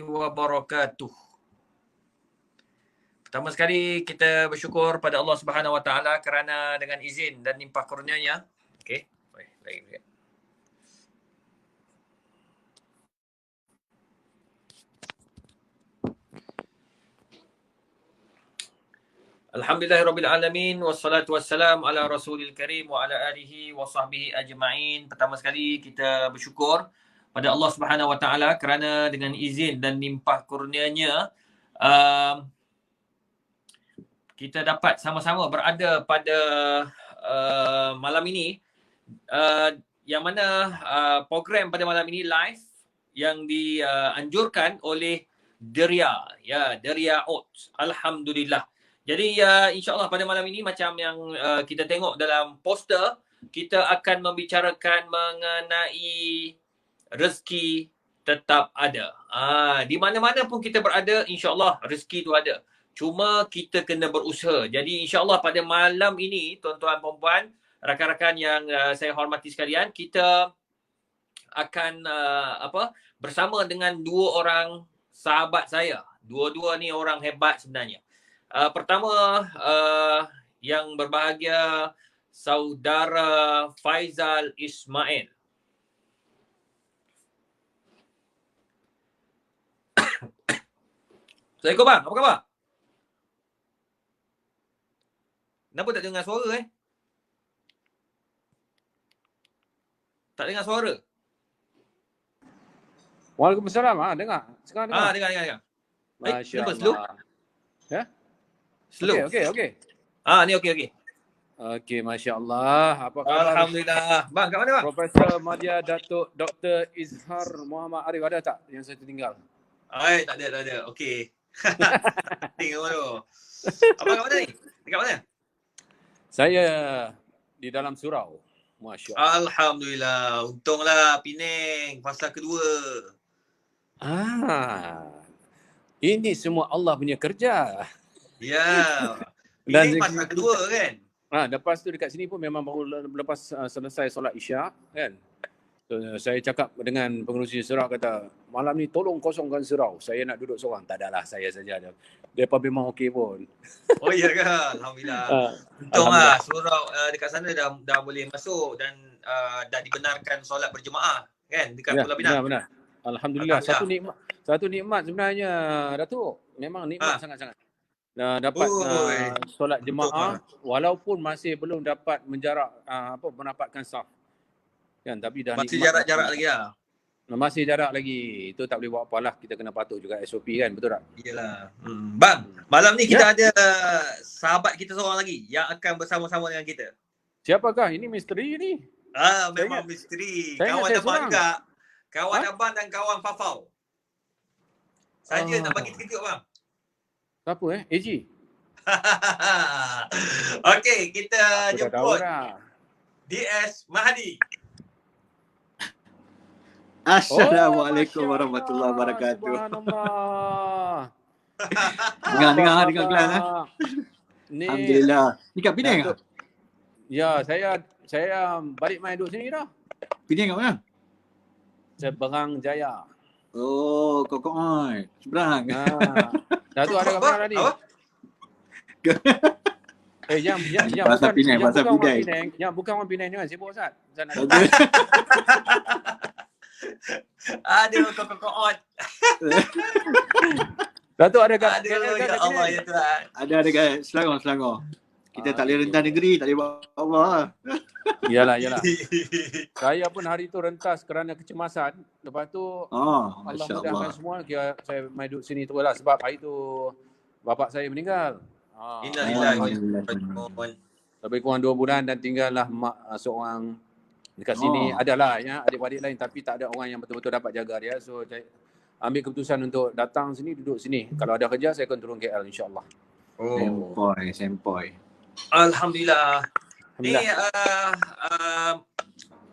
wabarakatuh. Pertama sekali kita bersyukur pada Allah Subhanahu Wa Taala kerana dengan izin dan limpah kurnianya. Okey. Baik. Alhamdulillahirabbil alamin wassalatu wassalam ala rasulil karim wa ala alihi wa sahbihi ajma'in. Pertama sekali kita bersyukur pada Allah Subhanahu Wa Taala kerana dengan izin dan limpah kurnianya kita dapat sama-sama berada pada malam ini, yang mana program pada malam ini live yang dianjurkan oleh Deria, Deria Oats. Alhamdulillah. Jadi insyaAllah pada malam ini macam yang kita tengok dalam poster, kita akan membicarakan mengenai rezeki tetap ada. Di mana-mana pun kita berada, insyaAllah rezeki tu ada. Cuma kita kena berusaha. Jadi insyaAllah pada malam ini, tuan-tuan perempuan, rakan-rakan yang saya hormati sekalian, kita akan bersama dengan dua orang sahabat saya. Dua-dua ni orang hebat sebenarnya. Pertama, yang berbahagia saudara Faizal Ismail. Assalamualaikum bang, apa khabar? Kenapa tak dengar suara Tak dengar suara? Waalaikumsalam. Dengar. Sekarang dengar. Dengar. Masya kenapa Allah. slow? Ya? Slow. Okey. Ni okey. Okey, Masya Allah. Apa khabar? Alhamdulillah. Bang, kat mana bang? Profesor Madya Datuk Dr. Izhar Muhammad Arif, ada tak yang saya tertinggal? Tak ada. Okey. Tengok tu. Abang kat mana ni? Dekat mana? Saya di dalam surau. Masya Allah. Alhamdulillah. Untunglah Penang fasa kedua. Ini semua Allah punya kerja. Ya. Dan Penang fasa kedua kan? Lepas tu dekat sini pun memang baru lepas selesai solat Isyak kan. So, saya cakap dengan pengerusi surau, kata malam ni tolong kosongkan surau. Saya nak duduk seorang. Tak adalah, saya saja. Depa memang okey pun. Oh iya ke? Alhamdulillah. Untunglah surau dekat sana dah boleh masuk dan dah dibenarkan solat berjemaah kan dekat Pulau Pinang. Benar. Alhamdulillah. Satu nikmat sebenarnya, Datuk. Memang nikmat sangat-sangat. Dapat solat jemaah walaupun masih belum dapat menjarak mendapatkan saf. Kan, tapi dah masih nikmat. jarak-jarak lagi lah. Masih jarak lagi. Itu tak boleh buat apalah. Kita kena patuh juga SOP kan, betul tak? Iyalah. Bang, malam ni kita ada sahabat kita seorang lagi yang akan bersama-sama dengan kita. Siapakah? Ini misteri ni. Memang misteri. Kawan abang juga. Kawan abang dan kawan Fafau. Saja nak bagi terkejut bang. Siapa AG? Okey, kita jemput DS Mahdi. Assalamualaikum warahmatullahi wabarakatuh. Subhanallah. Dengar kelas Alhamdulillah. Ni kat Penang ke? Ya, saya balik main duduk sini dah. Penang kat mana? Seberang Jaya. Oh, kokoi. Seberang. Datuk ada kat mana tadi? Yang Bahasa Penang. Yang bukan orang Penang jangan sibuk Ustaz. Aduh, kokot. Datuk ada kat ya Allah ya Tuhan. Ada dekat Selangor. Kita tak boleh rentas negeri, tak boleh buat apa. Iyalah. Saya pun hari tu rentas kerana kecemasan. Lepas tu Allah mudahkan semua. Saya main duduk sini tu lah. Sebab hari tu bapak saya meninggal. Innalillahi. Lebih kurang 2 bulan dan tinggallah mak seorang dekat sini. Adalah adik-adik lain tapi tak ada orang yang betul-betul dapat jaga dia. So saya ambil keputusan untuk datang sini, duduk sini. Kalau ada kerja saya akan turun KL insya-Allah. Sempoi. Alhamdulillah. Ni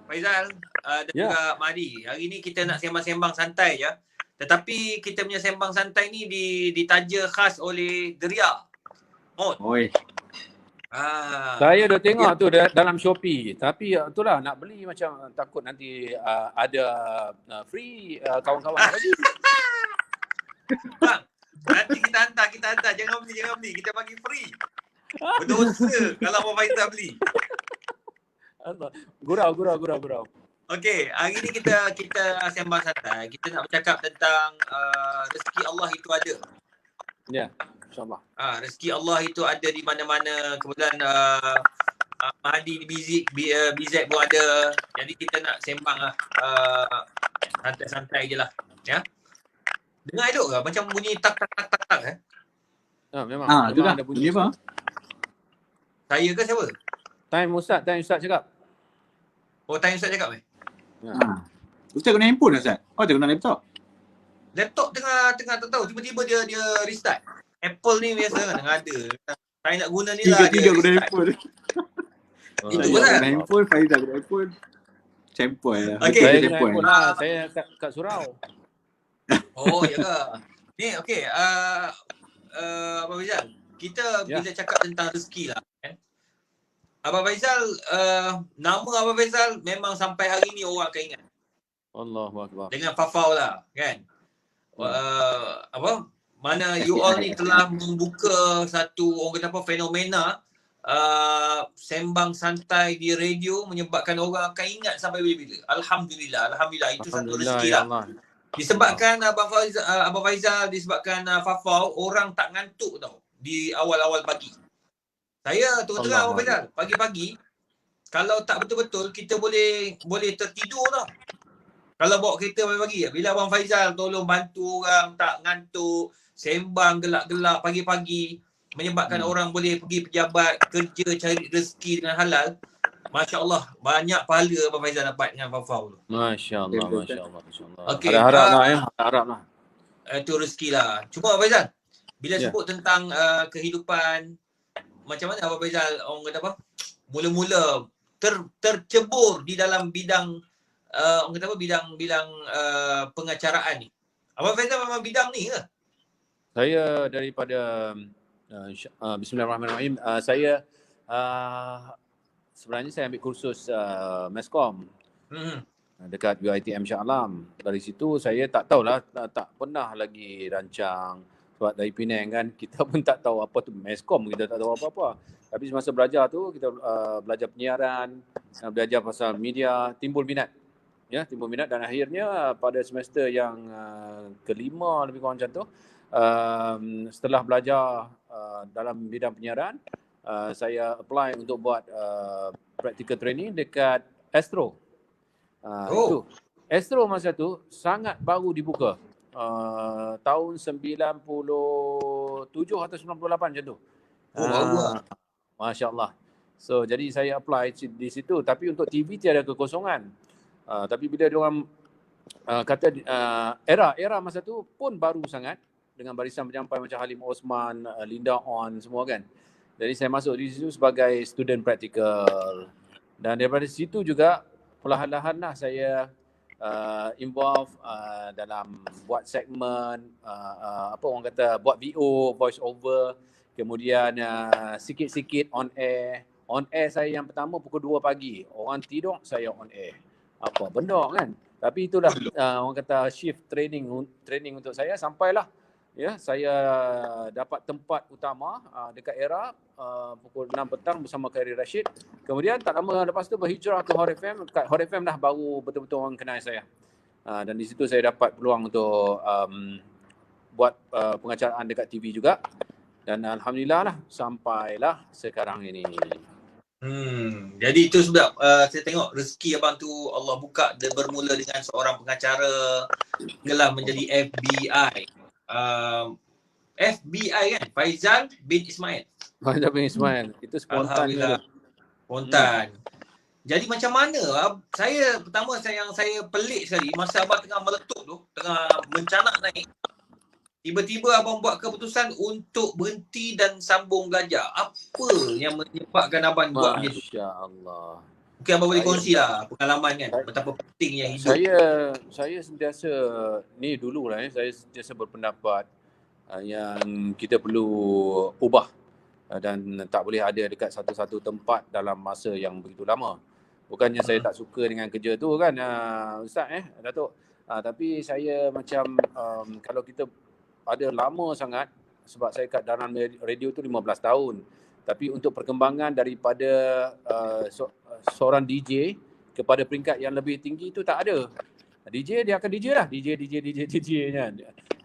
Faizal dan juga Mahdi. Hari ni kita nak sembang-sembang santai je. Tetapi kita punya sembang santai ni ditaja khas oleh Deria. Saya dah tengok tu dalam Shopee. Tapi itulah nak beli macam takut nanti ada free kawan-kawan tadi. Bang, nanti kita hantar. Jangan beli. Kita bagi free. Berdosa kalau Abang Faizal beli. Gurau. Okey, hari ni kita sembang santai. Kita nak bercakap tentang rezeki Allah itu ada. Ya, insyaAllah. Rezeki Allah itu ada di mana-mana. Kemudian Mahdi di BZ pun ada. Jadi kita nak sembang santai-santai je lah. Ya. Dengar elok ke? Macam bunyi tak Memang tu dah. ada Bunyi bunyi. apa? Saya ke siapa? Time Ustaz cakap. Oh, tanya Ustaz cakap Ustaz guna handphone Ustaz? Oh, dia guna laptop? Laptop tengah tak tahu. Tiba-tiba dia restart. Apple ni biasa kan ada. Saya nak guna ni lah. Tiga guna handphone. Itu Saya pun lah. guna handphone, Faizal guna handphone. Sempoi lah. Okey. Saya Sempoi. guna handphone lah. Saya kat surau. Oh, ya ke? Ni okey. Abang Faizal, kita bila cakap tentang rezeki lah kan. Abang Faizal, nama Abang Faizal memang sampai hari ni orang akan ingat. Allahu Akbar. Dengan Fafau lah kan. Mana you all ni telah membuka satu orang kata apa fenomena sembang santai di radio menyebabkan orang akan ingat sampai bila-bila. Alhamdulillah itu satu rezeki lah. Allah. Disebabkan Abang Faizal disebabkan Fafau, orang tak ngantuk tau di awal-awal pagi. Saya terang Abang Faizal, pagi-pagi kalau tak betul-betul kita boleh tertidur tau. Kalau bawa kereta pagi-pagi, bila Abang Faizal tolong bantu orang tak ngantuk, sembang gelak-gelak pagi-pagi, menyebabkan orang boleh pergi pejabat, kerja, cari rezeki dengan halal. Masya Allah, banyak pahala Abang Faizal dapat dengan Fafau tu. Masya Allah. Okey, harap lah. Itu rezeki lah. Cuma Abang Faizal, bila sebut tentang kehidupan, macam mana Abang Faizal orang kata apa? Mula-mula tercebur di dalam bidang orang kata apa? Bidang pengacaraan ni. Abang Faizal memang bidang ni ke? Saya daripada Bismillahirrahmanirrahim. Saya sebenarnya saya ambil kursus Meskom dekat UiTM Shah Alam. Dari situ saya tak tahulah, tak pernah lagi rancang. Sebab dari Penang kan, kita pun tak tahu apa tu Meskom, kita tak tahu apa-apa. Tapi semasa belajar tu, kita belajar penyiaran, belajar pasal media, timbul minat dan akhirnya pada semester yang kelima lebih kurang macam tu, setelah belajar dalam bidang penyiaran, saya apply untuk buat practical training dekat Astro. Itu Astro masa tu sangat baru dibuka, tahun 97 atau 98 macam tu. Masya Allah. So jadi saya apply di situ, tapi untuk TV tiada kekosongan. Tapi bila diorang kata era masa tu pun baru sangat dengan barisan penyampai macam Halim Osman, Linda On semua kan. Jadi saya masuk di situ sebagai student practical. Dan daripada situ juga perlahan-lahan lah saya involve dalam buat segmen, apa orang kata, buat VO, voice over, kemudian sikit-sikit on air. On air saya yang pertama pukul 2 pagi. Orang tidur, saya on air. Apa benda kan? Tapi itulah orang kata shift training untuk saya sampailah saya dapat tempat utama dekat era pukul 6 petang bersama Khairi Rashid. Kemudian tak lama lepas tu berhijrah ke Hot FM. Kat Hot FM dah baru betul-betul orang kenal saya. Dan di situ saya dapat peluang untuk buat pengacaraan dekat TV juga. Dan alhamdulillah lah sampailah sekarang ini. Jadi itu sebab saya tengok rezeki abang tu Allah buka bermula dengan seorang pengacara hinggalah menjadi FBI. FBI kan? Faizal bin Ismail. Faizal bin Ismail. Itu spontan. Spontan. Jadi macam mana? Saya yang saya pelik sekali masa abang tengah meletup tu, tengah mencanak naik. Tiba-tiba abang buat keputusan untuk berhenti dan sambung belajar. Apa yang menyebabkan abang buat macam tu? Masya Allah. Mungkin abang boleh kongsi lah pengalaman kan, betapa pentingnya hidup. Saya sentiasa, ni dulu lah saya sentiasa berpendapat yang kita perlu ubah dan tak boleh ada dekat satu-satu tempat dalam masa yang begitu lama. Bukannya saya tak suka dengan kerja tu kan Ustaz Datuk. Tapi saya macam kalau kita ada lama sangat sebab saya kat dalam radio tu 15 tahun. Tapi untuk perkembangan daripada seorang DJ kepada peringkat yang lebih tinggi tu tak ada. DJ dia akan DJ lah, DJ kan.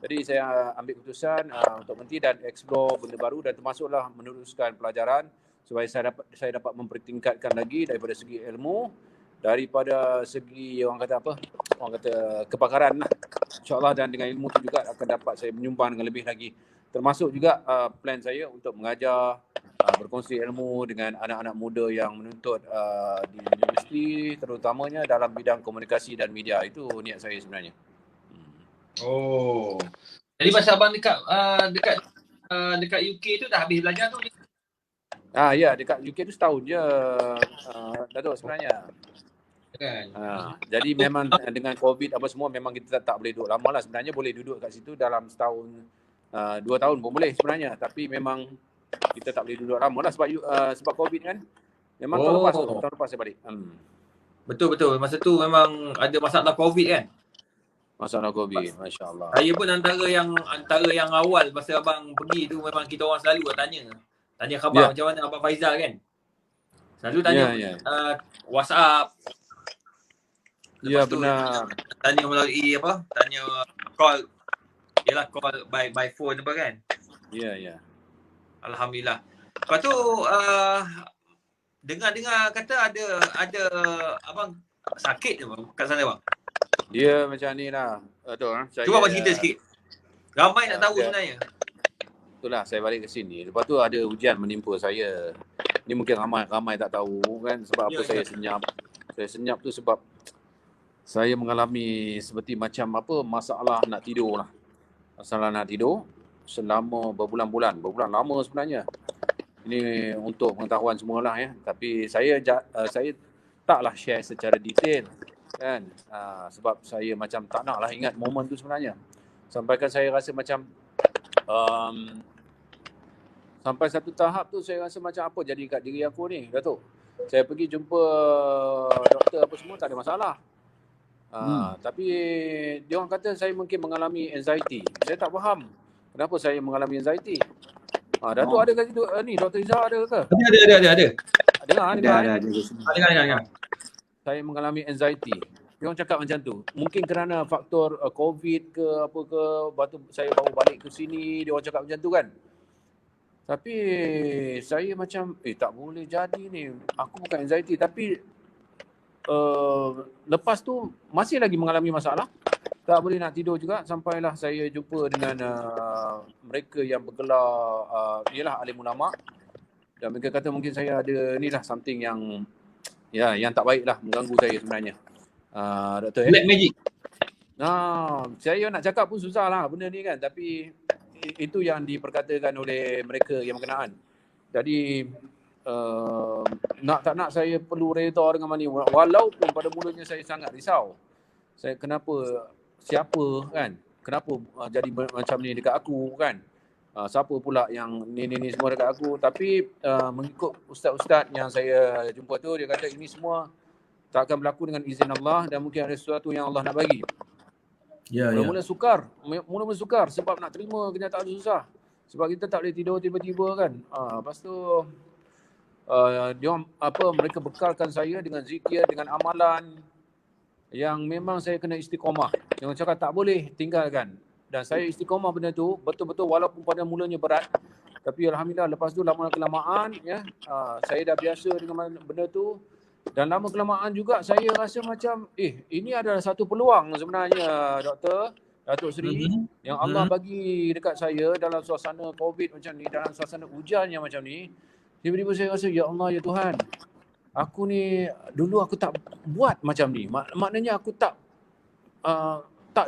Jadi saya ambil keputusan untuk berhenti dan explore benda baru dan termasuklah meneruskan pelajaran supaya saya dapat mempertingkatkan lagi daripada segi ilmu, daripada segi orang kata kepakaran lah. InsyaAllah, dan dengan ilmu tu juga akan dapat saya menyumbang dengan lebih lagi. Termasuk juga plan saya untuk mengajar, berkongsi ilmu dengan anak-anak muda yang menuntut di universiti, terutamanya dalam bidang komunikasi dan media. Itu niat saya sebenarnya. Oh. Jadi masa abang dekat UK tu dah habis belajar tu? Ya, dekat UK tu setahun je, Datuk, sebenarnya. Kan. Jadi memang dengan COVID apa semua memang kita tak boleh duduk lama lah. Sebenarnya boleh duduk kat situ dalam setahun, 2 tahun pun boleh sebenarnya. Tapi memang kita tak boleh duduk lama lah sebab COVID kan. Memang tahun lepas saya balik. Betul. Masa tu memang ada masalah COVID kan? Masalah COVID, Masya Allah. Saya pun antara yang awal masa abang pergi tu memang kita orang selalu tanya khabar macam mana Abang Faizal kan. Selalu tanya WhatsApp. Ya, benar. Tanya melalui tanya call. Yalah, call by phone apa kan. Ya. Alhamdulillah. Lepas tu dengar kata ada abang sakit ke bang kat sana bang? Dia macam ni lah. Cuba abang cerita sikit. Ramai nak tahu sebenarnya. Itulah saya balik ke sini. Lepas tu ada hujan menimpa saya. Ni mungkin ramai tak tahu kan sebab apa saya senyap. Saya senyap tu sebab saya mengalami seperti macam masalah nak tidur lah. Masalah nak tidur selama berbulan-bulan lama sebenarnya. Ini untuk pengetahuan semualah ya. Tapi saya taklah share secara detail kan. Sebab saya macam tak naklah ingat momen tu sebenarnya. Sampaikan saya rasa macam sampai satu tahap tu saya rasa macam apa jadi kat diri aku ni, Datuk. Saya pergi jumpa doktor apa semua tak ada masalah. Tapi dia orang kata saya mungkin mengalami anxiety. Saya tak faham kenapa saya mengalami anxiety. Datuk ada kat situ ni, Dr. Izzah ada ke? Ada. Dengar. Saya mengalami anxiety. Dia orang cakap macam tu. Mungkin kerana faktor COVID ke apa ke, batu saya baru balik ke sini, dia orang cakap macam tu kan. Tapi saya macam tak boleh jadi ni. Aku bukan anxiety tapi lepas tu masih lagi mengalami masalah. Tak boleh nak tidur juga sampailah saya jumpa dengan mereka yang bergelar ialah alim ulama, dan mereka kata mungkin saya ada ni lah something yang tak baik lah mengganggu saya sebenarnya. Doktor Black magic. Saya nak cakap pun susah lah benda ni kan, tapi itu yang diperkatakan oleh mereka yang berkenaan. Jadi nak tak nak saya perlu redha dengan mana, walaupun pada mulanya saya sangat risau. Saya siapa kan? Kenapa jadi macam ni dekat aku kan? Siapa pula yang ni semua dekat aku? Tapi mengikut ustaz-ustaz yang saya jumpa tu, dia kata ini semua tak akan berlaku dengan izin Allah dan mungkin ada sesuatu yang Allah nak bagi. Mula-mula sukar sebab nak terima kenyataan susah. Sebab kita tak boleh tidur tiba-tiba kan. Lepas tu mereka bekalkan saya dengan zikir, dengan amalan yang memang saya kena istiqamah. Yang cakap tak boleh tinggalkan. Dan saya istiqamah benda tu betul-betul walaupun pada mulanya berat. Tapi alhamdulillah lepas tu lama-kelamaan saya dah biasa dengan benda tu. Dan lama-kelamaan juga saya rasa macam ini adalah satu peluang sebenarnya Datuk Seri yang Allah bagi dekat saya dalam suasana COVID macam ni, dalam suasana hujan yang macam ni. Tiba-tiba saya rasa ya Allah ya Tuhan, aku ni dulu aku tak buat macam ni. Maknanya aku tak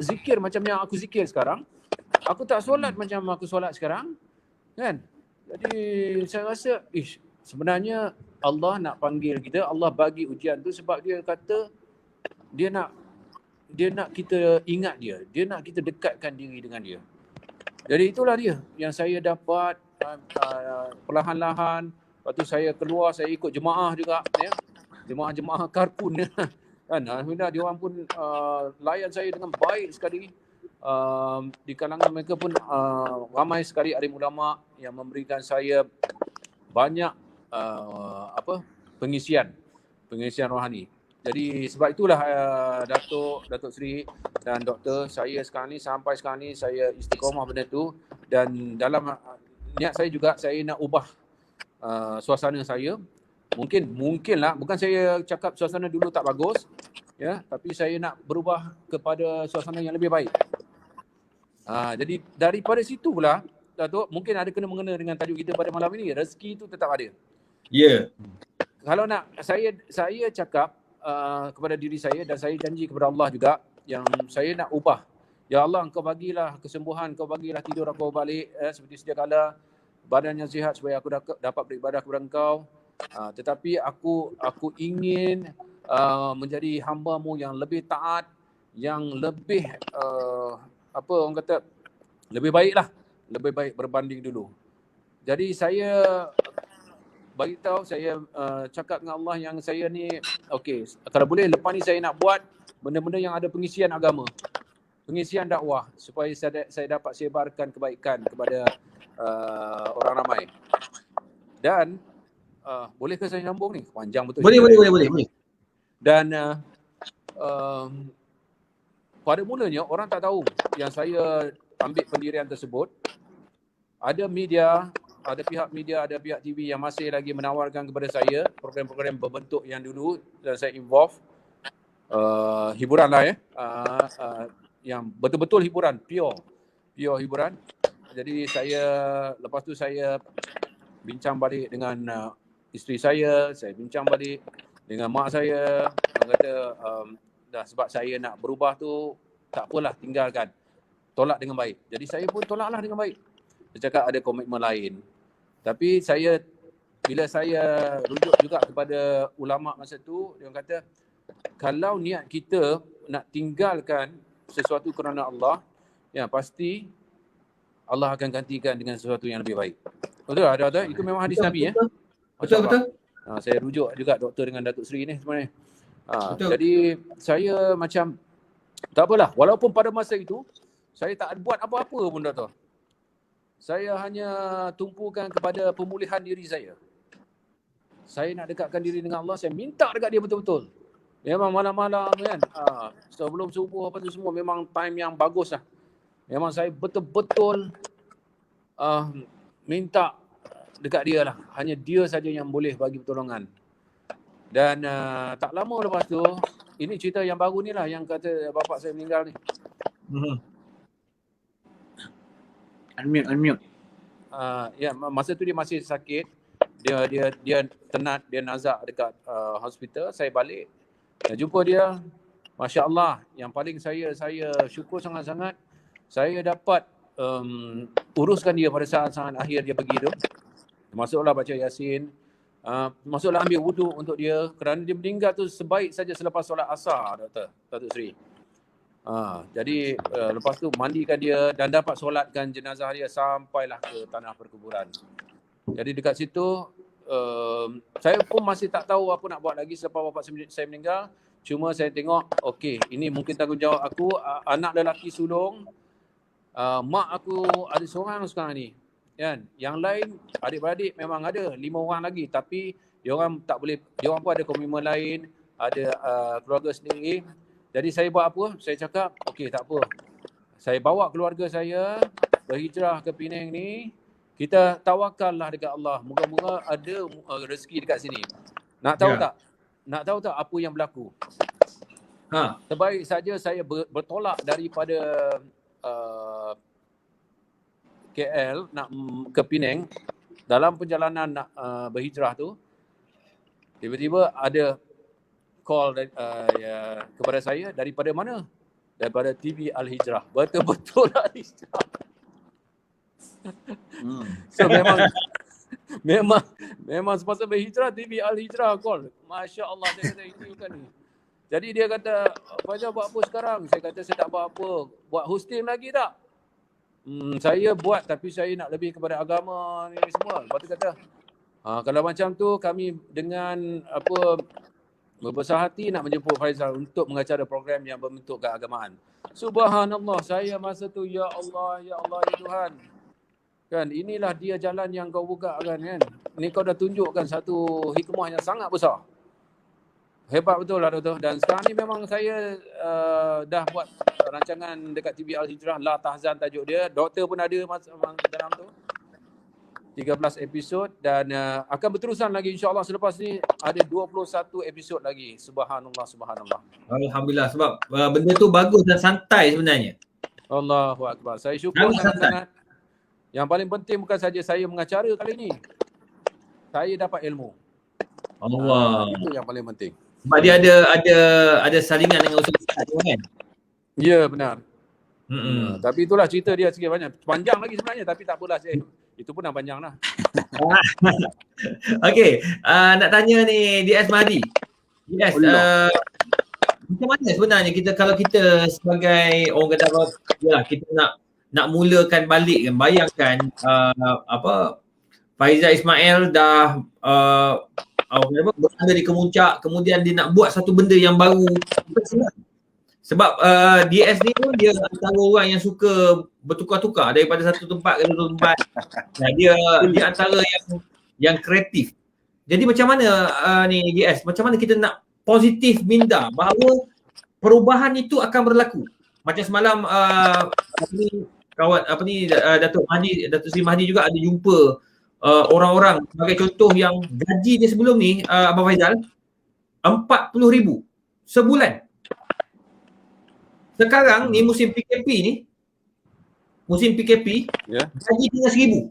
zikir macam yang aku zikir sekarang. Aku tak solat macam aku solat sekarang. Kan? Jadi saya rasa sebenarnya Allah nak panggil kita, Allah bagi ujian tu sebab dia kata dia nak kita ingat dia. Dia nak kita dekatkan diri dengan dia. Jadi itulah dia yang saya dapat perlahan-lahan. Lepas tu saya keluar, saya ikut jemaah juga ya. Jemaah Karkun kan. Alhamdulillah dia orang pun layan saya dengan baik sekali. di kalangan mereka pun ramai sekali alim ulama yang memberikan saya banyak pengisian rohani. Jadi sebab itulah Datuk Seri dan Doktor, saya sekarang ni sampai sekarang ni saya istiqamah benda tu, dan dalam niat saya juga saya nak ubah suasana saya. Mungkinlah, bukan saya cakap suasana dulu tak bagus, ya, tapi saya nak berubah kepada suasana yang lebih baik. Jadi daripada situ pula Datuk, mungkin ada kena-mengena dengan tajuk kita pada malam ini, rezeki itu tetap ada. Ya. Kalau nak saya cakap kepada diri saya, dan saya janji kepada Allah juga yang saya nak ubah. Ya Allah, Engkau bagilah kesembuhan, Engkau bagilah tidur aku balik seperti sedia kala, badan yang sihat supaya aku dapat beribadah kepada Engkau. Tetapi aku ingin menjadi hamba-Mu yang lebih taat, yang lebih orang kata lebih baiklah, lebih baik berbanding dulu. Jadi saya bagi tahu, saya cakap dengan Allah yang saya ni okey, kalau boleh lepas ni saya nak buat benda-benda yang ada pengisian agama, pengisian dakwah, supaya saya dapat sebarkan kebaikan kepada orang ramai. Dan bolehkah saya sambung ni? Panjang betul. Boleh. Dan pada mulanya orang tak tahu yang saya ambil pendirian tersebut. Ada media, ada pihak media, ada pihak TV yang masih lagi menawarkan kepada saya program-program berbentuk yang dulu dan saya involve, hiburan lah yang betul-betul hiburan, pure hiburan. Jadi lepas tu saya bincang balik dengan isteri saya bincang balik dengan mak saya. Orang kata dah sebab saya nak berubah tu, tak apalah, tinggalkan, tolak dengan baik. Jadi saya pun tolaklah dengan baik. Dia cakap ada komitmen lain. Tapi bila saya rujuk juga kepada ulama masa tu, dia kata kalau niat kita nak tinggalkan sesuatu kerana Allah, ya pasti Allah akan gantikan dengan sesuatu yang lebih baik. Betul? Ada. Itu memang hadis Nabi. Betul. Saya rujuk juga doktor dengan Datuk Seri ni sebenarnya. Jadi saya macam tak apalah, walaupun pada masa itu saya tak buat apa-apa pun, doktor. Saya hanya tumpukan kepada pemulihan diri saya. Saya nak dekatkan diri dengan Allah, saya minta dekat dia betul-betul. Memang malam-malam kan, sebelum subuh apa tu semua, memang time yang bagus lah. Memang saya betul-betul minta dekat dia lah. Hanya dia saja yang boleh bagi pertolongan. Dan tak lama lepas tu, ini cerita yang baru ni lah yang kata bapak saya meninggal ni. Unmute. Ya, masa tu dia masih sakit. Dia tenat, dia nazak dekat hospital. Saya balik dan jumpa dia. Masya Allah, yang paling saya syukur sangat-sangat, saya dapat uruskan dia pada saat-saat akhir dia pergi tu. Masuklah baca Yasin, masuklah ambil wuduk untuk dia, kerana dia meninggal tu sebaik saja selepas solat asar, Datuk Seri. Jadi lepas tu mandikan dia dan dapat solatkan jenazah dia sampailah ke tanah perkuburan. Jadi dekat situ saya pun masih tak tahu apa nak buat lagi selepas bapak saya meninggal. Cuma saya tengok, okey, ini mungkin tanggungjawab aku, anak lelaki sulung, mak aku ada seorang sekarang ni, kan. Yang lain adik-beradik memang ada 5 orang lagi, tapi diorang tak boleh, diorang pun ada komitmen lain, ada keluarga sendiri. Jadi saya buat apa? Saya cakap, okey, tak apa. Saya bawa keluarga saya berhijrah ke Penang ni. Kita tawakallah dekat Allah. Moga-moga ada rezeki dekat sini. Nak tahu tak? Nak tahu tak apa yang berlaku? Terbaik saja saya bertolak daripada KL nak ke Penang. Dalam perjalanan nak berhijrah tu, tiba-tiba ada call kepada saya daripada mana? Daripada TV Al-Hijrah. Betul-betul Al-Hijrah. So memang semasa berhijrah TV Al-Hijrah call. Masya Allah, saya kata ini bukan ni. Jadi dia kata, Faizal buat apa sekarang? Saya kata saya tak buat apa. Buat hosting lagi tak? Saya buat, tapi saya nak lebih kepada agama ni semua. Lepas tu kata, kalau macam tu kami dengan berbesar hati nak menjemput Faizal untuk mengacara program yang berbentuk keagamaan. Subhanallah, saya masa tu, ya Allah ya Tuhan. Kan, inilah dia jalan yang kau buka kan. Ni kau dah tunjukkan satu hikmah yang sangat besar. Hebat betul lah Doktor. Dan sekarang ni memang saya dah buat rancangan dekat TV Al-Hijrah, La Tahzan tajuk dia. Doktor pun ada dalam tu. 13 episod dan akan berterusan lagi insya-Allah. Selepas ni ada 21 episod lagi. Subhanallah. Alhamdulillah, sebab benda tu bagus dan santai sebenarnya. Allahu akbar. Saya syukur sangat-sangat. Yang paling penting bukan saja saya mengacara kali ni. Saya dapat ilmu. Allah. Itu yang paling penting. Sebab dia ada salingan dengan usaha besar tu kan? Ya, benar. Tapi itulah cerita dia sikit banyak. Panjang lagi sebenarnya tapi tak apalah. Itu pun dah panjang lah. Okey, nak tanya ni DS Mahdi. DS, macam mana sebenarnya kalau kita sebagai orang kata kita nak mulakan balik kan, bayangkan Faizal Ismail dah berada di kemuncak, kemudian dia nak buat satu benda yang baru. Sebab DS ni pun dia antara orang yang suka bertukar-tukar daripada satu tempat ke satu tempat. Nah, dia antara yang kreatif. Jadi macam mana ni DS, macam mana kita nak positif minda bahawa perubahan itu akan berlaku. Macam semalam Datuk Sri Mahdi juga ada jumpa orang-orang sebagai contoh yang gaji dia sebelum ni Abang Faizal 40,000 sebulan. Sekarang ni musim PKP gaji tinggal 1,000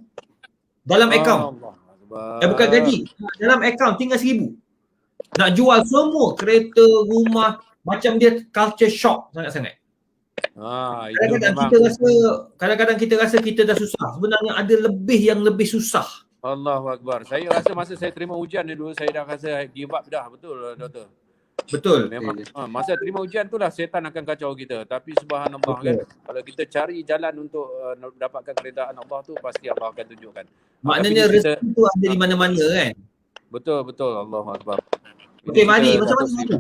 dalam akaun. Bukan gaji, dalam akaun tinggal 1,000. Nak jual semua kereta, rumah, macam dia culture shock sangat-sangat. Kadang-kadang kita rasa kita dah susah. Sebenarnya ada lebih susah. Allahu akbar. Saya rasa masa saya terima ujian dulu saya dah rasa give up dah, betul Doktor. Betul. Memang masa terima ujian tu lah setan akan kacau kita. Tapi subhanallah kan, kalau kita cari jalan untuk dapatkan keredaan Allah tu, pasti Allah akan tunjukkan. Maknanya rezeki tu ada di mana-mana kan. Betul. Allahu akbar. Okey Mahdi, macam mana tu?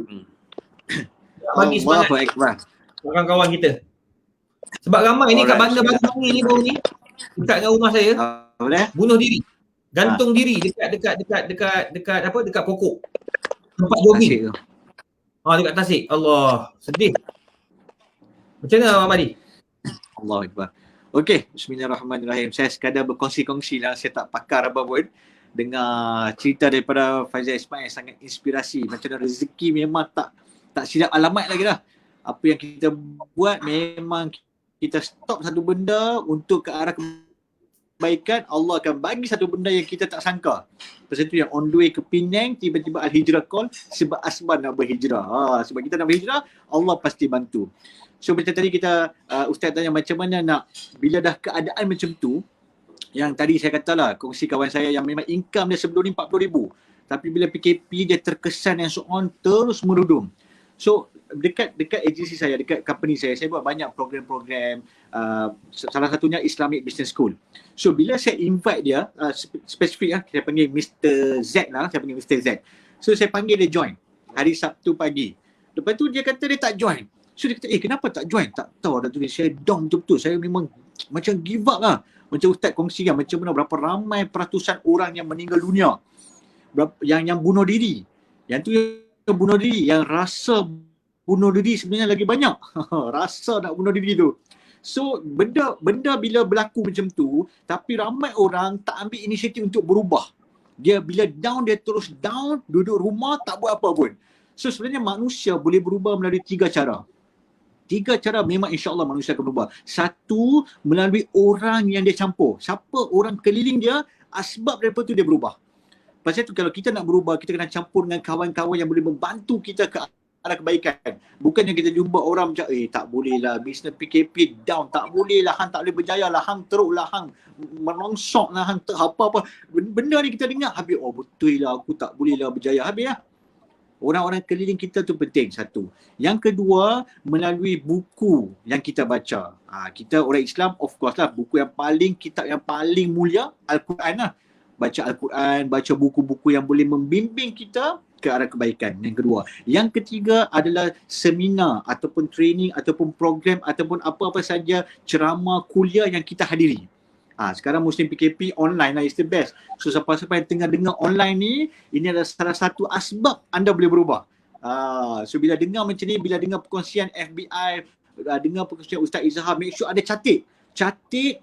Bagi semangat kawan-kawan kita. Sebab ramai ni kat bandar Bangi ni baru ni dekat dengan rumah saya. Bunuh diri. Gantung diri dekat pokok. Tempat jogging. Dekat Tasik. Allah, sedih. Macam mana Abang Mahdi? Allahu akbar. Okey, bismillahirrahmanirrahim. Saya sekadar berkongsi-kongsi lah, saya tak pakar apa pun. Dengar cerita daripada Faizal Ismail sangat inspirasi. Macam mana rezeki memang tak silap alamat lagi dah. Apa yang kita buat memang kita stop satu benda untuk ke arah kebaikan, Allah akan bagi satu benda yang kita tak sangka. Lepas itu yang on the way ke Penang, tiba-tiba Al-Hijrah call sebab Asman nak berhijrah. Sebab kita nak berhijrah, Allah pasti bantu. So macam tadi kita, Ustaz tanya macam mana nak, bila dah keadaan macam tu, yang tadi saya katalah, kongsi kawan saya yang memang income dia sebelum ni 40,000. Tapi bila PKP dia terkesan and so on, terus merudum. So dekat agensi saya, dekat company saya buat banyak program-program, salah satunya Islamic Business School. So bila saya invite dia, spesifik saya panggil Mr. Z lah, saya panggil Mr. Z. So saya panggil dia join hari Sabtu pagi. Lepas tu dia kata dia tak join. So dia kata, kenapa tak join? Tak tahu dah tu, saya down betul-betul. Saya memang macam give up lah. Macam Ustaz kongsikan macam mana berapa ramai peratusan orang yang meninggal dunia. Yang bunuh diri. Yang tu yang bunuh diri, yang rasa bunuh diri sebenarnya lagi banyak. Rasa nak bunuh diri tu. So benda bila berlaku macam tu, tapi ramai orang tak ambil inisiatif untuk berubah. Dia bila down, dia terus down, duduk rumah tak buat apa pun. So sebenarnya manusia boleh berubah melalui 3 cara. 3 cara memang insya-Allah manusia akan berubah. Satu, melalui orang yang dia campur. Siapa orang keliling dia, asbab daripada tu dia berubah. Pasal tu kalau kita nak berubah, kita kena campur dengan kawan-kawan yang boleh membantu kita ke arah kebaikan. Bukannya kita jumpa orang macam, tak boleh lah, bisnes PKP down, tak boleh lah, hang tak boleh berjaya lah, hang teruk lah, hang merongsok lah, hang apa-apa. Benda ni kita dengar, habis, betul lah, aku tak boleh lah berjaya, habis lah. Orang-orang keliling kita tu penting, satu. Yang kedua, melalui buku yang kita baca. Kita orang Islam, of course lah, buku yang paling, kitab yang paling mulia, Al-Quran lah. Baca Al-Quran, baca buku-buku yang boleh membimbing kita ke arah kebaikan. Yang kedua. Yang ketiga adalah seminar ataupun training ataupun program ataupun apa-apa saja ceramah, kuliah yang kita hadiri. Sekarang musim PKP online lah is the best. So siapa-siapa yang tengah dengar online ni, ini adalah salah satu asbab anda boleh berubah. So bila dengar macam ni, bila dengar perkongsian FBI, dengar perkongsian Ustaz Izhar, make sure ada catik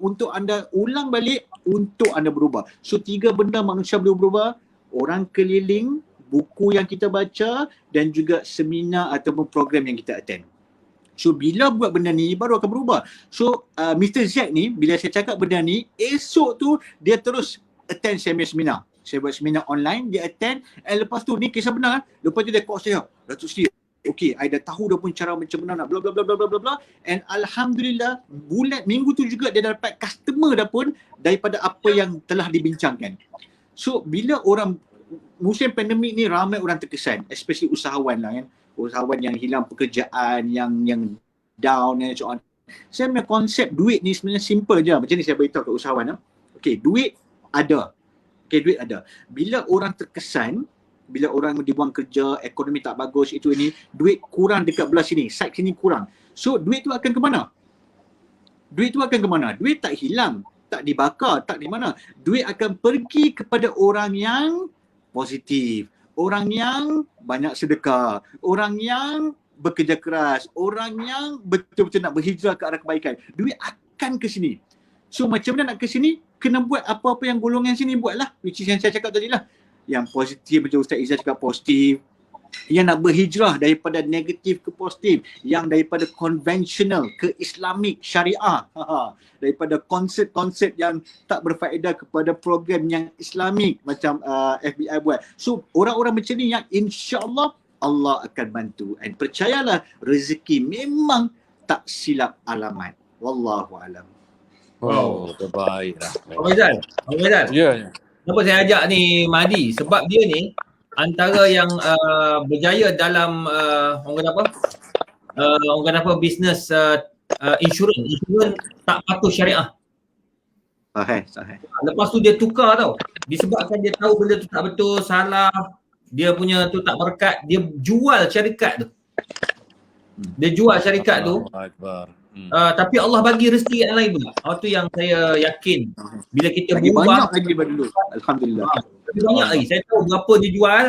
untuk anda ulang balik untuk anda berubah. So 3 benda manusia boleh berubah: orang keliling, buku yang kita baca dan juga seminar ataupun program yang kita attend. So bila buat benda ni baru akan berubah. So Mr. Z ni bila saya cakap benda ni, esok tu dia terus attend seminar. Saya buat seminar online, dia attend, lepas tu ni kisah benar, lepas tu dia call saya, Datuk Sri, okay, I dah tahu dah pun cara macam mana nak bla bla bla bla bla bla, and alhamdulillah minggu tu juga dia dapat customer dah pun daripada apa yang telah dibincangkan. So bila orang musim pandemik ni ramai orang terkesan, especially usahawan lah kan, usahawan yang hilang pekerjaan, yang down and so on. Saya punya konsep duit ni sebenarnya simple je. Macam ni saya beritahu ke usahawan. Okay, duit ada. Bila orang terkesan, bila orang dibuang kerja, ekonomi tak bagus, itu ini, duit kurang dekat belah sini, side sini kurang. So duit tu akan ke mana? Duit tak hilang, tak dibakar, tak di mana. Duit akan pergi kepada orang yang positif, orang yang banyak sedekah, orang yang bekerja keras, orang yang betul-betul nak berhijrah ke arah kebaikan. Duit akan ke sini. So macam mana nak ke sini? Kena buat apa-apa yang golongan sini buatlah. Which is yang saya cakap tadi lah. Yang positif, macam Ustaz Izzah cakap positif. Yang nak berhijrah daripada negatif ke positif. Yang daripada konvensional ke Islamik syariah. Daripada konsep-konsep yang tak berfaedah kepada program yang Islamik macam FBI buat. So orang-orang macam ni yang insya-Allah Allah akan bantu. And percayalah, rezeki memang tak silap alamat. Wallahu alam. Oh, terbaiklah. Abang Faizal. Ya. Kenapa saya ajak ni Mahdi? Sebab dia ni antara yang berjaya dalam orang kata apa bisnes insurans tak patuh syariah. Sahih. Lepas tu dia tukar tau. Disebabkan dia tahu benda tu tak betul, salah, dia punya tu tak berkat, dia jual syarikat tu. Tapi Allah bagi rezeki yang lain pula. Tu yang saya yakin. Bila kita lagi berubah, banyak lagi daripada dulu. Alhamdulillah. lebih banyak lagi. Saya tahu berapa dia jual,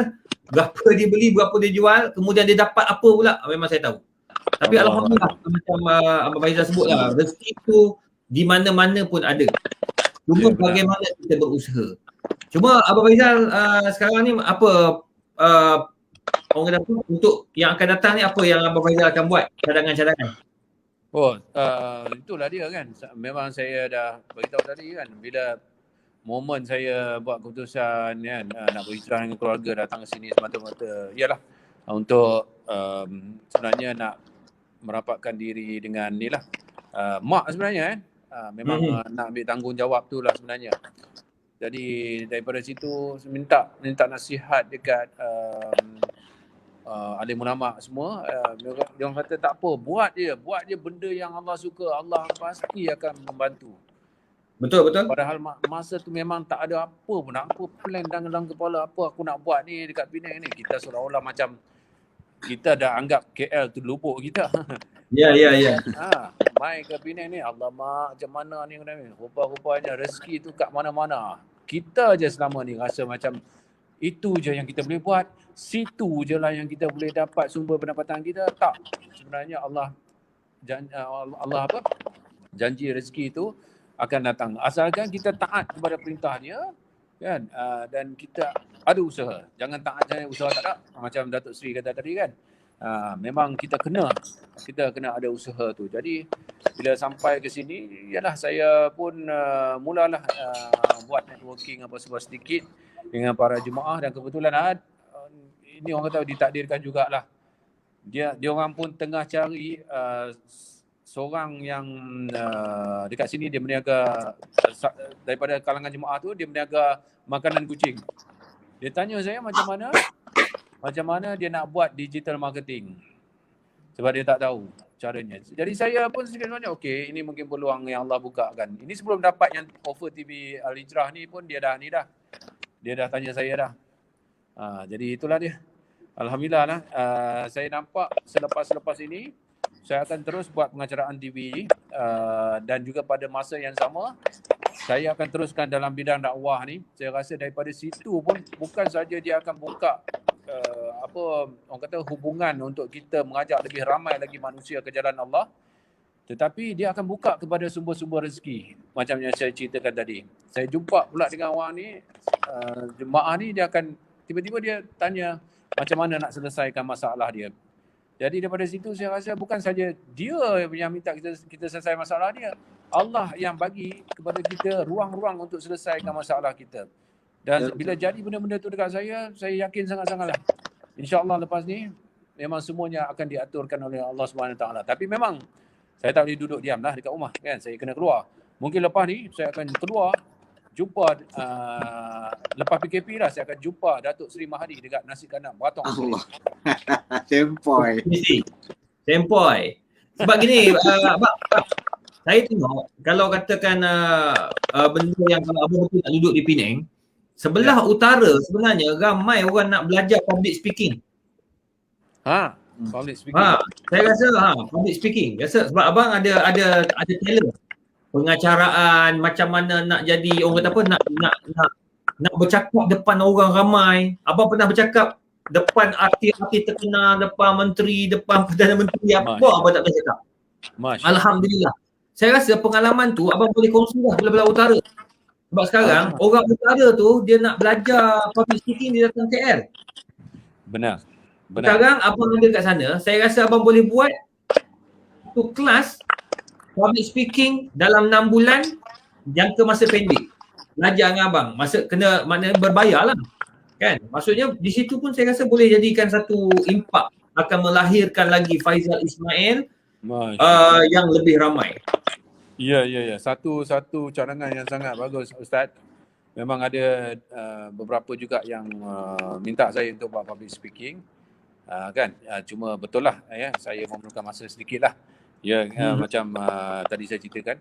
berapa dia beli, berapa dia jual, kemudian dia dapat apa pula, memang saya tahu. Tapi alhamdulillah, macam Abang Faizal sebut lah, rezeki tu di mana-mana pun ada. Cuma bagaimana kita berusaha. Cuma Abang Faizal sekarang ni apa orang kata apa, untuk yang akan datang ni, apa yang Abang Faizal akan buat, cadangan-cadangan? Itulah dia kan. Memang saya dah beritahu tadi kan, bila momen saya buat keputusan kan, nak berhijrah dengan keluarga datang ke sini semata-mata ialah untuk sebenarnya nak merapatkan diri dengan ni lah mak sebenarnya kan. Memang nak ambil tanggungjawab tu lah sebenarnya. Jadi daripada situ minta nasihat dekat alim ulama semua. Dia orang kata tak apa, buat je benda yang Allah suka, Allah pasti akan membantu. Betul. Padahal masa tu memang tak ada apa pun, apa plan dalam kepala, apa aku nak buat ni dekat Penang ni. Kita seolah-olah macam kita dah anggap KL tu lubuk kita. Ya. Mai ke Penang ni, alamak macam mana ni. Rupa-rupanya rezeki tu kat mana-mana. Kita je selama ni rasa macam itu je yang kita boleh buat, situ je lah yang kita boleh dapat sumber pendapatan kita. Tak. Sebenarnya Allah janji rezeki itu akan datang. Asalkan kita taat kepada perintah dia kan, dan kita ada usaha. Jangan taat jangan usaha tak ada. Macam Datuk Sri kata tadi kan. Memang kita kena ada usaha tu. Jadi bila sampai ke sini, ialah saya pun mulalah buat networking apa sebab sedikit dengan para jemaah, dan kebetulan ini orang kata ditakdirkan jugalah. Dia orang pun tengah cari seorang yang dekat sini dia berniaga daripada kalangan jemaah tu, dia berniaga makanan kucing. Dia tanya saya macam mana dia nak buat digital marketing. Sebab dia tak tahu caranya. Jadi saya pun sebenarnya okey, ini mungkin peluang yang Allah bukakan. Ini sebelum dapat yang offer TV Al-Hijrah ni pun dia dah tanya saya dah. Jadi itulah dia. Alhamdulillah lah. Saya nampak selepas ini saya akan terus buat pengacaraan TV dan juga pada masa yang sama saya akan teruskan dalam bidang dakwah ni. Saya rasa daripada situ pun bukan saja dia akan buka orang kata hubungan untuk kita mengajak lebih ramai lagi manusia ke jalan Allah, tetapi dia akan buka kepada sumber-sumber rezeki macam yang saya ceritakan tadi. Saya jumpa pula dengan orang ni, jemaah ni, dia akan tiba-tiba dia tanya macam mana nak selesaikan masalah dia. Jadi daripada situ saya rasa bukan saja dia yang minta kita selesai masalah dia, Allah yang bagi kepada kita ruang-ruang untuk selesaikan masalah kita. Dan bila jadi benda-benda tu dekat saya yakin sangat-sangatlah. InsyaAllah lepas ni memang semuanya akan diaturkan oleh Allah SWT. Tapi memang saya tak boleh duduk diam lah dekat rumah kan. Saya kena keluar. Mungkin lepas ni saya akan keluar jumpa lepas PKP lah saya akan jumpa Datuk Seri Mahathir dekat Nasi Kandang Beratung. Allah. Sempoi. Sebab gini, saya tengok kalau katakan benda yang kalau abang betul nak duduk di Penang, sebelah utara sebenarnya ramai orang nak belajar public speaking. Public speaking. Saya rasa public speaking. Sebab abang ada talent. Pengacaraan, macam mana nak jadi orang kata apa, nak bercakap depan orang ramai. Abang pernah bercakap depan artis-artis terkenal, depan menteri, depan Perdana Menteri, apa abang tak pernah cakap. Alhamdulillah. Saya rasa pengalaman tu abang boleh kongsi lah belah-belah utara. Sebab sekarang orang utara tu dia nak belajar public speaking, dia datang KL. Benar. Sekarang abang ada kat sana, saya rasa abang boleh buat tu kelas public speaking dalam 6 bulan, jangka masa pendek. Belajar dengan abang. Maknanya berbayar lah. Kan? Maksudnya di situ pun saya rasa boleh jadikan satu impak, akan melahirkan lagi Faizal Ismail yang lebih ramai. Ya. Satu cadangan yang sangat bagus Ustaz. Memang ada beberapa juga yang minta saya untuk buat public speaking. Cuma betul lah saya memerlukan masa sedikit lah. Macam tadi saya ceritakan,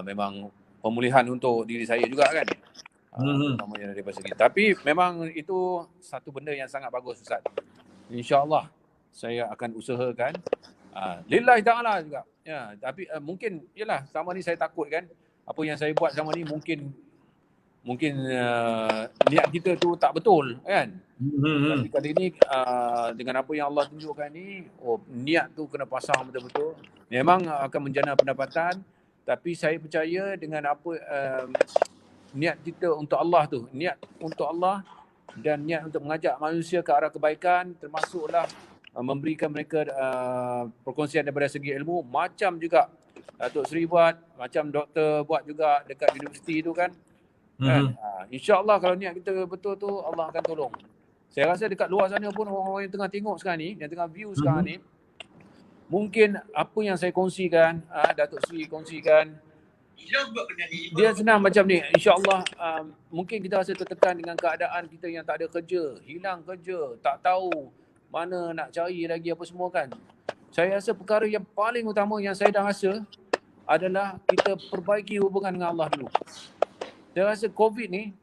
memang pemulihan untuk diri saya juga kan. Daripada segi. Tapi memang itu satu benda yang sangat bagus Ustaz. InsyaAllah saya akan usahakan. Lillahi ta'ala juga. Ya, tapi mungkin yalah sama ni saya takut kan. Apa yang saya buat sama ni mungkin niat kita tu tak betul kan. Tapi kali ni dengan apa yang Allah tunjukkan ni, niat tu kena pasang betul-betul. Memang akan menjana pendapatan, tapi saya percaya dengan apa niat kita untuk Allah tu, niat untuk Allah dan niat untuk mengajak manusia ke arah kebaikan, termasuklah memberikan mereka perkongsian daripada segi ilmu, macam juga Datuk Seri buat, macam doktor buat juga dekat universiti tu kan. InsyaAllah kalau niat kita betul tu, Allah akan tolong. Saya rasa dekat luar sana pun orang-orang yang tengah tengok sekarang ni, yang tengah view sekarang ni, mungkin apa yang saya kongsikan, Datuk Seri kongsikan, dia senang macam ni. InsyaAllah mungkin kita rasa tertekan dengan keadaan kita yang tak ada kerja, hilang kerja, tak tahu mana nak cari lagi apa semua kan. Saya rasa perkara yang paling utama yang saya dah rasa adalah kita perbaiki hubungan dengan Allah dulu. Saya rasa COVID ni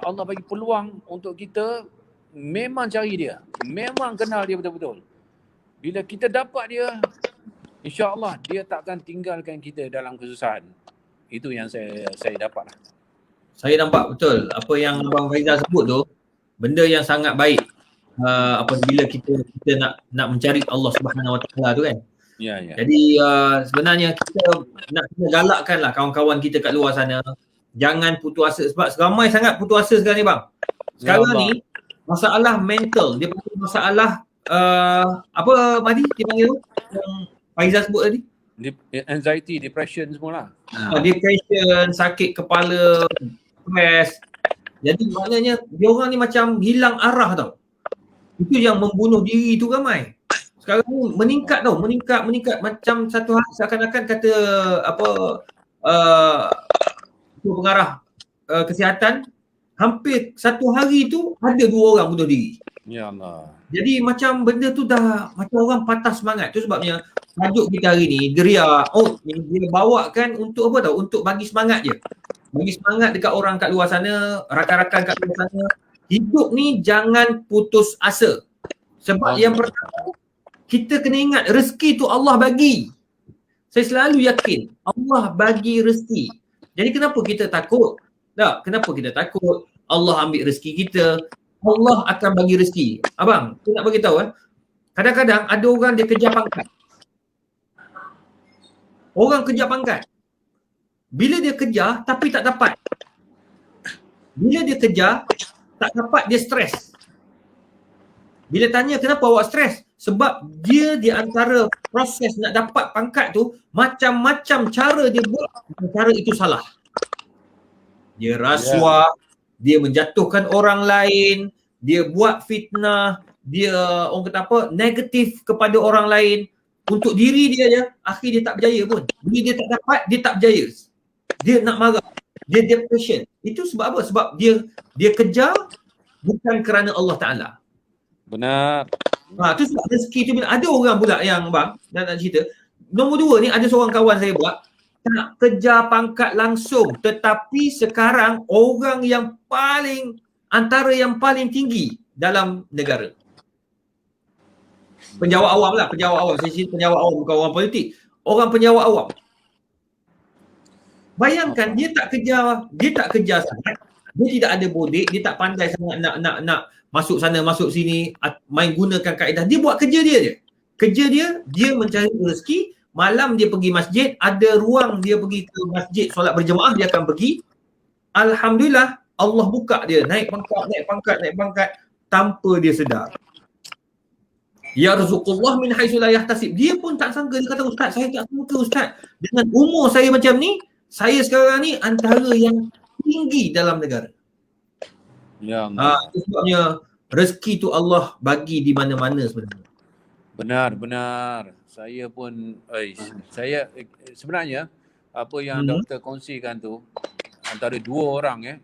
Allah bagi peluang untuk kita memang cari dia, memang kenal dia betul-betul. Bila kita dapat dia, InsyaAllah dia takkan tinggalkan kita dalam kesusahan. Itu yang saya dapat lah. Saya nampak betul apa yang Abang Faizal sebut tu, benda yang sangat baik apabila kita nak mencari Allah Subhanahu Wa Taala tu kan. Ya. Jadi sebenarnya kita nak galakkan lah kawan-kawan kita kat luar sana, jangan putus asa, sebab ramai sangat putus asa sekarang ni bang. Sekarang ni masalah mental, dia panggil masalah apa Mahdi dia panggil tu yang Faizal sebut tadi? Anxiety, depression semualah. Depression, sakit kepala, stress. Jadi maknanya dia orang ni macam hilang arah tau. Itu yang membunuh diri tu ramai. Sekarang ni meningkat macam satu hari seakan-akan kata pengarah kesihatan, hampir satu hari tu ada 2 orang bunuh diri. Ya Allah. Jadi macam benda tu dah macam orang patah semangat. Tu sebabnya tajuk kita hari ni Geria. Dia bawakan untuk apa tahu? Untuk bagi semangat je. Bagi semangat dekat orang kat luar sana, rakan-rakan kat luar sana. Hidup ni jangan putus asa. Sebab yang pertama, kita kena ingat rezeki tu Allah bagi. Saya selalu yakin Allah bagi rezeki. Jadi kenapa kita takut? Tak, kenapa kita takut? Allah ambil rezeki kita. Allah akan bagi rezeki. Abang, saya nak bagi tahu kadang-kadang ada orang dia kejar pangkat. Orang kejar pangkat. Bila dia kejar tapi tak dapat. Bila dia kejar tak dapat, dia stres. Bila tanya kenapa awak stres? Sebab dia di antara proses nak dapat pangkat tu, macam-macam cara dia buat, cara itu salah. Dia rasuah, dia menjatuhkan orang lain, dia buat fitnah, dia orang kata apa, negatif kepada orang lain. Untuk diri dia je, akhir dia tak berjaya pun. Bila dia tak dapat, dia tak berjaya. Dia nak marah, dia depression. Itu sebab apa? Sebab dia kejar bukan kerana Allah Ta'ala. Benar. Tu sebab rezeki tu, bila ada orang pula yang bang nak cerita, nombor 2 ni ada seorang kawan saya buat, tak kejar pangkat langsung, tetapi sekarang orang yang paling, antara yang paling tinggi dalam negara. Penjawat awam lah, penjawat awam. Saya cerita penjawat awam, bukan orang politik. Orang penjawat awam. Bayangkan dia tak kejar sangat. Dia tidak ada bodek, dia tak pandai sangat nak masuk sana, masuk sini, main gunakan kaedah. Dia buat kerja dia je. Kerja dia mencari rezeki. Malam dia pergi masjid, ada ruang dia pergi ke masjid solat berjemaah, dia akan pergi. Alhamdulillah, Allah buka dia, naik pangkat tanpa dia sedar. Yarzuqullah min haitsu la yahtasib. Dia pun tak sangka, dia kata, Ustaz, saya tak sangka Ustaz. Dengan umur saya macam ni, saya sekarang ni antara yang tinggi dalam negara. Itu sebabnya rezeki tu Allah bagi di mana-mana sebenarnya. Benar. Saya pun saya sebenarnya apa yang doktor kongsikan tu antara 2 orang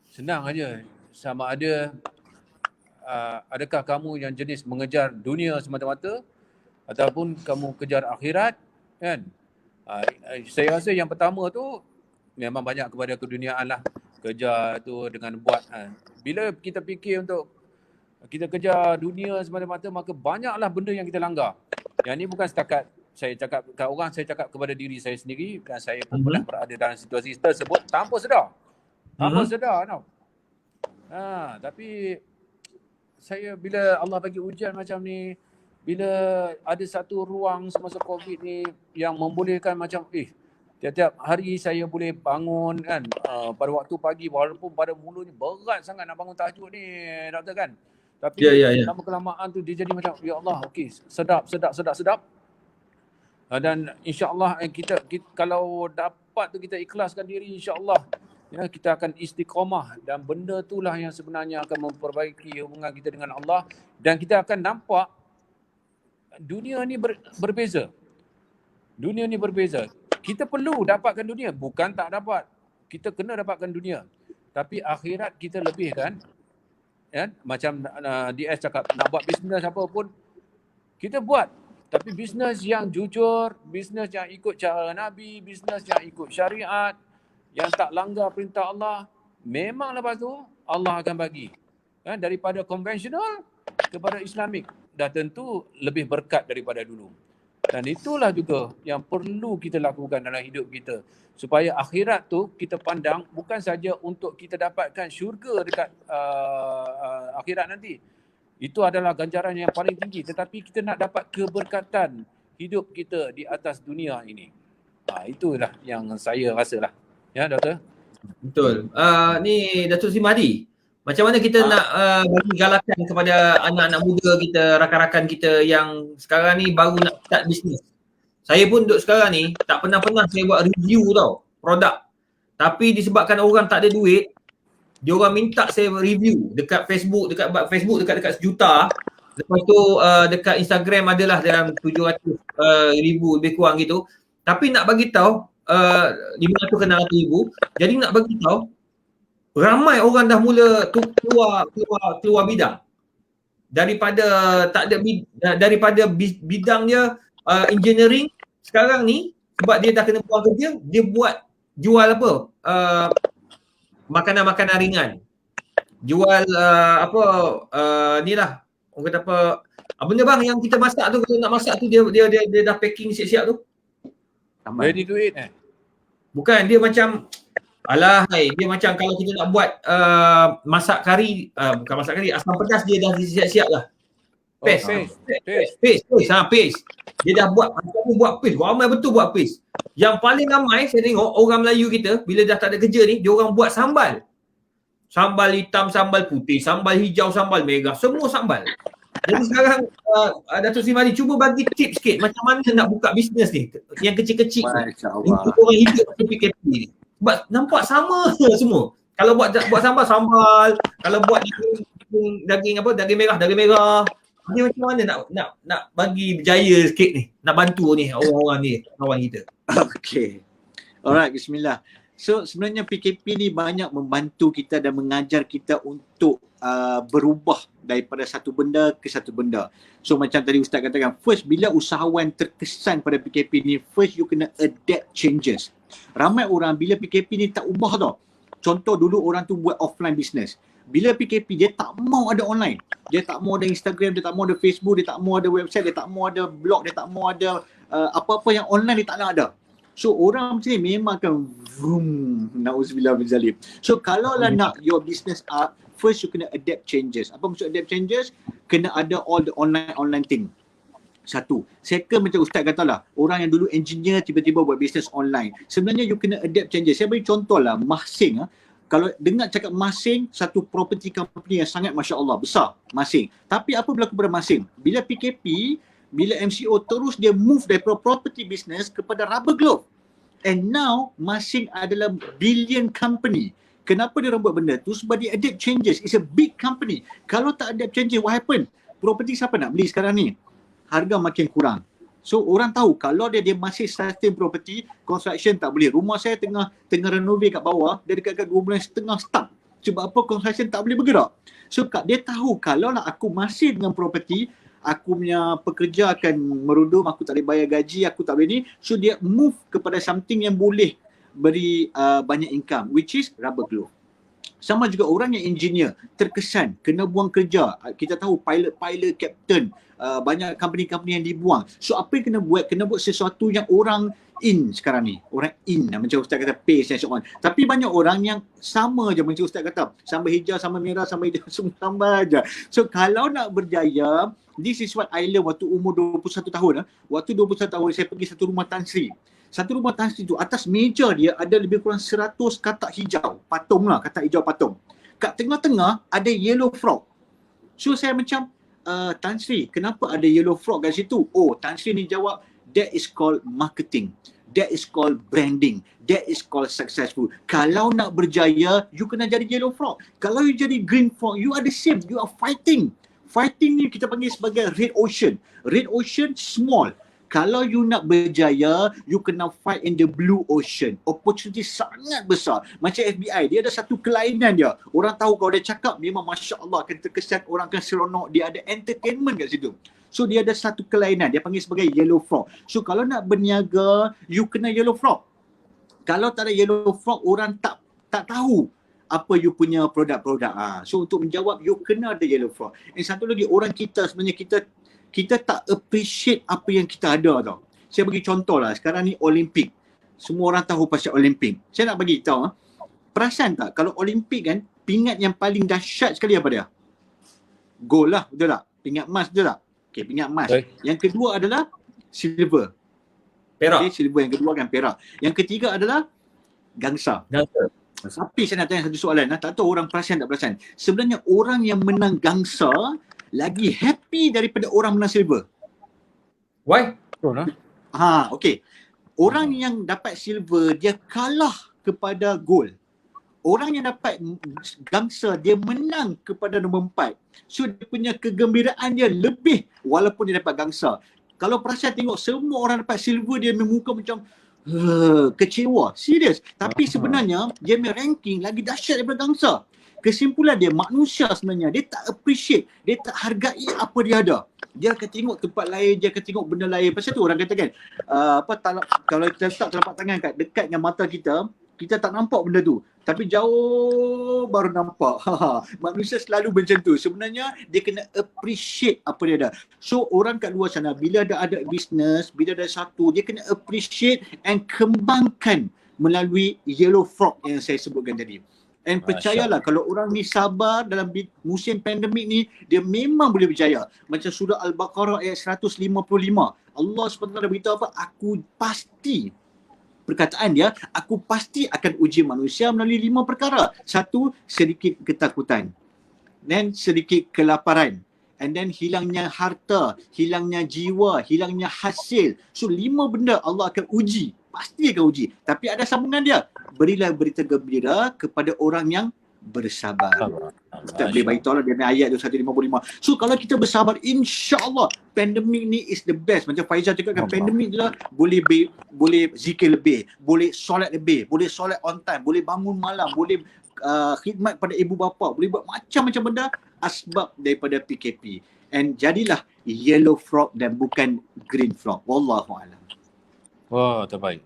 senang aja. Sama ada adakah kamu yang jenis mengejar dunia semata-mata ataupun kamu kejar akhirat, kan? Saya rasa yang pertama tu memang banyak kepada keduniaan lah. Kejar tu dengan buat. Bila kita fikir untuk kita kejar dunia semata-mata, maka banyaklah benda yang kita langgar. Yang ni bukan setakat saya cakap kat orang, saya cakap kepada diri saya sendiri, dan saya pun pernah berada dalam situasi tersebut tanpa sedar. Tanpa sedar tau. Tapi saya bila Allah bagi ujian macam ni, bila ada satu ruang semasa COVID ni yang membolehkan macam tiap-tiap hari saya boleh bangun kan, pada waktu pagi, walaupun pada mulanya berat sangat nak bangun tahajud ni doktor kan. Tapi lama kelamaan tu dia jadi macam ya Allah, okey, sedap. Dan insya-Allah kita kalau dapat tu kita ikhlaskan diri, insya-Allah kita akan istiqamah, dan benda itulah yang sebenarnya akan memperbaiki hubungan kita dengan Allah, dan kita akan nampak dunia ni berbeza. Dunia ni berbeza. Kita perlu dapatkan dunia, bukan tak dapat. Kita kena dapatkan dunia. Tapi akhirat kita lebih kan? Macam DS cakap, nak buat bisnes apa pun, kita buat. Tapi bisnes yang jujur, bisnes yang ikut cara Nabi, bisnes yang ikut syariat, yang tak langgar perintah Allah, memang lepas tu Allah akan bagi. Daripada konvensional kepada Islamik. Dah tentu lebih berkat daripada dulu. Dan itulah juga yang perlu kita lakukan dalam hidup kita. Supaya akhirat tu kita pandang bukan saja untuk kita dapatkan syurga dekat akhirat nanti. Itu adalah ganjaran yang paling tinggi. Tetapi kita nak dapat keberkatan hidup kita di atas dunia ini. Itulah yang saya rasalah. Ya, doktor? Betul. Ni Datuk Sri Mahdi. Macam mana kita nak bagi galakan kepada anak-anak muda kita, rakan-rakan kita yang sekarang ni baru nak start bisnes. Saya pun duduk sekarang ni tak pernah saya buat review tau produk. Tapi disebabkan orang tak ada duit, dia orang minta saya review dekat Facebook, dekat sejuta. Lepas tu dekat Instagram adalah dalam 700,000 lebih kurang gitu. Tapi nak bagi tahu 500 ke 600,000. Jadi nak bagi tahu ramai orang dah mula keluar bidang. Daripada tak ada daripada bidang dia engineering, sekarang ni sebab dia dah kena buang kerja, dia jual apa? Makanan-makanan ringan. Jual ni lah, orang kata apa, Apa benda bang yang kita masak tu, kalau nak masak tu dia dah packing siap-siap tu? Ready to eat Bukan, dia macam dia macam kalau kita nak buat masak kari, bukan masak kari, asam pedas dia dah siap-siap lah. Paste. Dia dah buat paste. Ramai betul buat paste. Yang paling ramai saya tengok orang Melayu kita bila dah tak ada kerja ni, dia orang buat sambal. Sambal hitam, sambal putih, sambal hijau, sambal merah, semua sambal. Jadi sekarang Datuk Sri Madi cuba bagi tips sikit macam mana nak buka bisnes ni yang kecil-kecil untuk orang hidup macam PKP ni. Sebab nampak sama semua. Kalau buat sambal, kalau buat daging merah. Dia macam mana nak bagi berjaya sikit ni, nak bantu ni orang-orang ni, kawan kita. Okay. Alright, bismillah. So sebenarnya PKP ni banyak membantu kita dan mengajar kita untuk berubah daripada satu benda ke satu benda. So macam tadi Ustaz katakan, first bila usahawan terkesan pada PKP ni, first you kena adapt changes. Ramai orang bila PKP ni tak ubah tau. Contoh dulu orang tu buat offline business. Bila PKP dia tak mau ada online. Dia tak mau ada Instagram, dia tak mau ada Facebook, dia tak mau ada website, dia tak mau ada blog, dia tak mau ada apa-apa yang online dia tak nak ada. So orang macam ni memang akan na'udzubillah min zalim. So kalau lah nak your business up, first you kena adapt changes. Apa maksud adapt changes? Kena ada all the online thing. Satu. Second, macam Ustaz katalah, orang yang dulu engineer tiba-tiba buat business online. Sebenarnya you kena adapt changes. Saya beri contoh lah, Mahsing. Kalau dengar cakap Mahsing, satu property company yang sangat Masya Allah, besar, Mahsing. Tapi apa berlaku pada Mahsing? Bila PKP, bila MCO terus dia move daripada property business kepada rubber glove. And now, Mahsing adalah billion company. Kenapa dia buat benda tu? Sebab dia adapt changes. It's a big company. Kalau tak adapt changes, what happen? Property siapa nak beli sekarang ni? Harga makin kurang. So orang tahu kalau dia masih sustain property, construction tak boleh. Rumah saya tengah renovate kat bawah, dia dekat 2 bulan setengah stuck. Sebab apa? Construction tak boleh bergerak. So dia tahu kalau lah aku masih dengan property, aku punya pekerja akan merudum, aku tak boleh bayar gaji, aku tak boleh ni. So dia move kepada something yang boleh beri banyak income, which is rubber glove. Sama juga orang yang engineer, terkesan, kena buang kerja. Kita tahu pilot, captain, banyak company-company yang dibuang. So apa yang kena buat? Kena buat sesuatu yang orang in sekarang ni. Orang in, macam Ustaz kata pace and so on. Tapi banyak orang yang sama je macam Ustaz kata. Sambal hijau, sambal merah, sambal hijau, semua sambal je. So kalau nak berjaya, this is what I learn waktu umur 21 tahun. Waktu 21 tahun saya pergi satu rumah Tan Sri. Satu rumah Tan Sri tu, atas meja dia ada lebih kurang 100 katak hijau. Patung lah, katak hijau patung. Kat tengah-tengah ada yellow frog. So saya macam, Tan Sri, kenapa ada yellow frog kat situ? Oh, Tan Sri ni jawab, that is called marketing. That is called branding. That is called successful. Kalau nak berjaya, you kena jadi yellow frog. Kalau you jadi green frog, you are the same. You are fighting. Fighting ni kita panggil sebagai red ocean. Red ocean small. Kalau you nak berjaya, you kena fight in the blue ocean. Opportunity sangat besar. Macam FBI, dia ada satu kelainan dia. Orang tahu kalau dia cakap, memang Masya Allah akan terkesan, orang akan seronok. Dia ada entertainment kat situ. So dia ada satu kelainan, dia panggil sebagai yellow frog. So kalau nak berniaga, you kena yellow frog. Kalau tak ada yellow frog, orang tak tahu apa you punya produk-produk. So untuk menjawab, you kena ada yellow frog. And satu lagi, orang kita sebenarnya kita tak appreciate apa yang kita ada tau. Saya bagi contoh lah, sekarang ni Olimpik. Semua orang tahu pasal Olimpik. Saya nak bagi tahu, perasan tak kalau Olimpik kan, pingat yang paling dahsyat sekali apa dia? Gold lah, betul tak? Pingat emas, betul tak? Okay, pingat emas. Yang kedua adalah silver. Perak. Okay, silver yang kedua kan perak. Yang ketiga adalah gangsa. Tapi saya nak tanya satu soalan, tak tahu orang perasan tak perasan. Sebenarnya orang yang menang gangsa lagi happy daripada orang menang silver. Why? Okay. Orang yang dapat silver, dia kalah kepada gold. Orang yang dapat gangsa, dia menang kepada nombor 4. So dia punya kegembiraan dia lebih walaupun dia dapat gangsa. Kalau perasan tengok semua orang dapat silver, dia muka macam kecewa. Serius. Tapi sebenarnya dia punya ranking lagi dahsyat daripada gangsa. Kesimpulan dia, manusia sebenarnya, dia tak appreciate, dia tak hargai apa dia ada. Dia akan tengok tempat lain, dia akan tengok benda lain. Pasal tu orang kata kan, kalau kita letak telapak tangan dekat dengan mata kita, kita tak nampak benda tu. Tapi jauh baru nampak. Manusia selalu macam tu. Sebenarnya dia kena appreciate apa dia ada. So orang kat luar sana bila ada business, bila ada satu, dia kena appreciate and kembangkan melalui yellow frog yang saya sebutkan tadi. And percayalah kalau orang ni sabar dalam musim pandemik ni, dia memang boleh berjaya. Macam surah Al-Baqarah ayat 155. Allah SWT beritahu apa? Aku pasti, perkataan dia, aku pasti akan uji manusia melalui 5 perkara. 1, sedikit ketakutan. Then sedikit kelaparan. And then hilangnya harta, hilangnya jiwa, hilangnya hasil. So 5 benda Allah akan uji. Pasti akan uji. Tapi ada sambungan dia. Berilah berita gembira kepada orang yang bersabar. Ustaz boleh bagi tahu lah dia ayat 155. So kalau kita bersabar, insya-Allah pandemik ni is the best. Macam Faizal cakap kan, pandemik je lah boleh zikir lebih, boleh solat lebih, boleh solat on time, boleh bangun malam, boleh khidmat pada ibu bapa, boleh buat macam-macam benda asbab daripada PKP. And jadilah yellow frog dan bukan green frog. Wallahu a'lam. Wah, terbaik.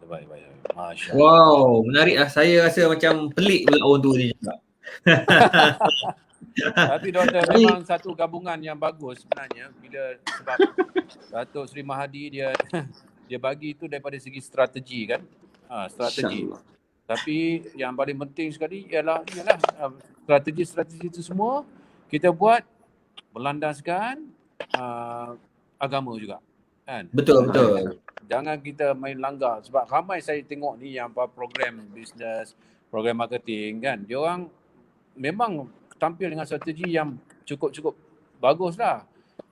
Masya Allah. Wow, menarik lah. Saya rasa macam pelik pula orang tu ni cakap. Tapi Doktor memang satu gabungan yang bagus sebenarnya sebab Datuk Seri Mahathir dia bagi itu daripada segi strategi kan. Strategi. Tapi yang paling penting sekali ialah strategi itu semua kita buat berlandaskan agama juga. Kan? Betul. Jangan kita main langgar sebab ramai saya tengok ni yang program bisnes, program marketing kan. Dia orang memang tampil dengan strategi yang cukup bagus lah.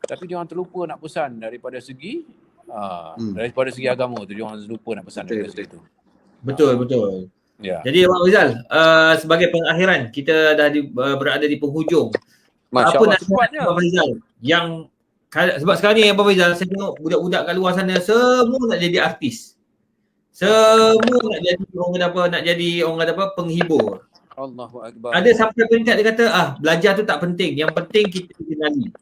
Tapi dia orang terlupa nak pesan daripada segi agama tu. Dia orang terlupa nak pesan daripada segi tu. Betul. Ya. Jadi Abang Faizal, sebagai pengakhiran, kita dah berada di penghujung. Apa nasihat Abang Faizal yang sebab sekarang ni Abang Faizal, saya tengok budak-budak kat luar sana semua nak jadi artis. Semua nak jadi penghibur. Allahu Akbar. Ada sampai peringkat dia kata belajar tu tak penting, yang penting kita kenali.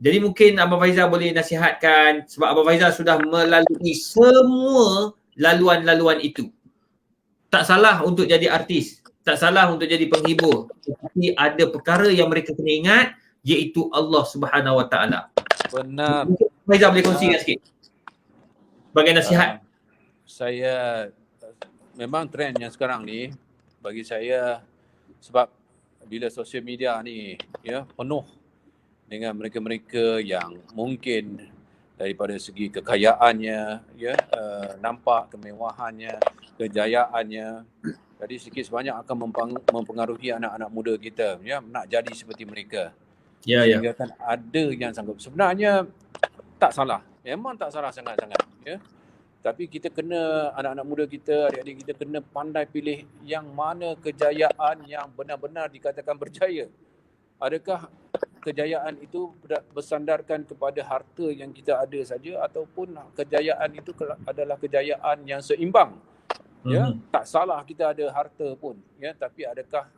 Jadi mungkin Abang Faizal boleh nasihatkan sebab Abang Faizal sudah melalui semua laluan-laluan itu. Tak salah untuk jadi artis, tak salah untuk jadi penghibur, tapi ada perkara yang mereka kena ingat, iaitu Allah Subhanahu Wa Taala. Benar. Mungkin Faizal boleh kongsikan sikit sebagai nasihat. Saya memang trend yang sekarang ni bagi saya, sebab bila sosial media ni penuh dengan mereka-mereka yang mungkin daripada segi kekayaannya nampak kemewahannya, kejayaannya, jadi sikit sebanyak akan mempengaruhi anak-anak muda kita nak jadi seperti mereka. Sehingga kan ada yang sanggup. Sebenarnya tak salah, memang tak salah sangat-sangat tapi kita kena, anak-anak muda kita, adik-adik kita kena pandai pilih yang mana kejayaan yang benar-benar dikatakan berjaya. Adakah kejayaan itu bersandarkan kepada harta yang kita ada saja, ataupun kejayaan itu adalah kejayaan yang seimbang. Tak salah kita ada harta pun, tapi adakah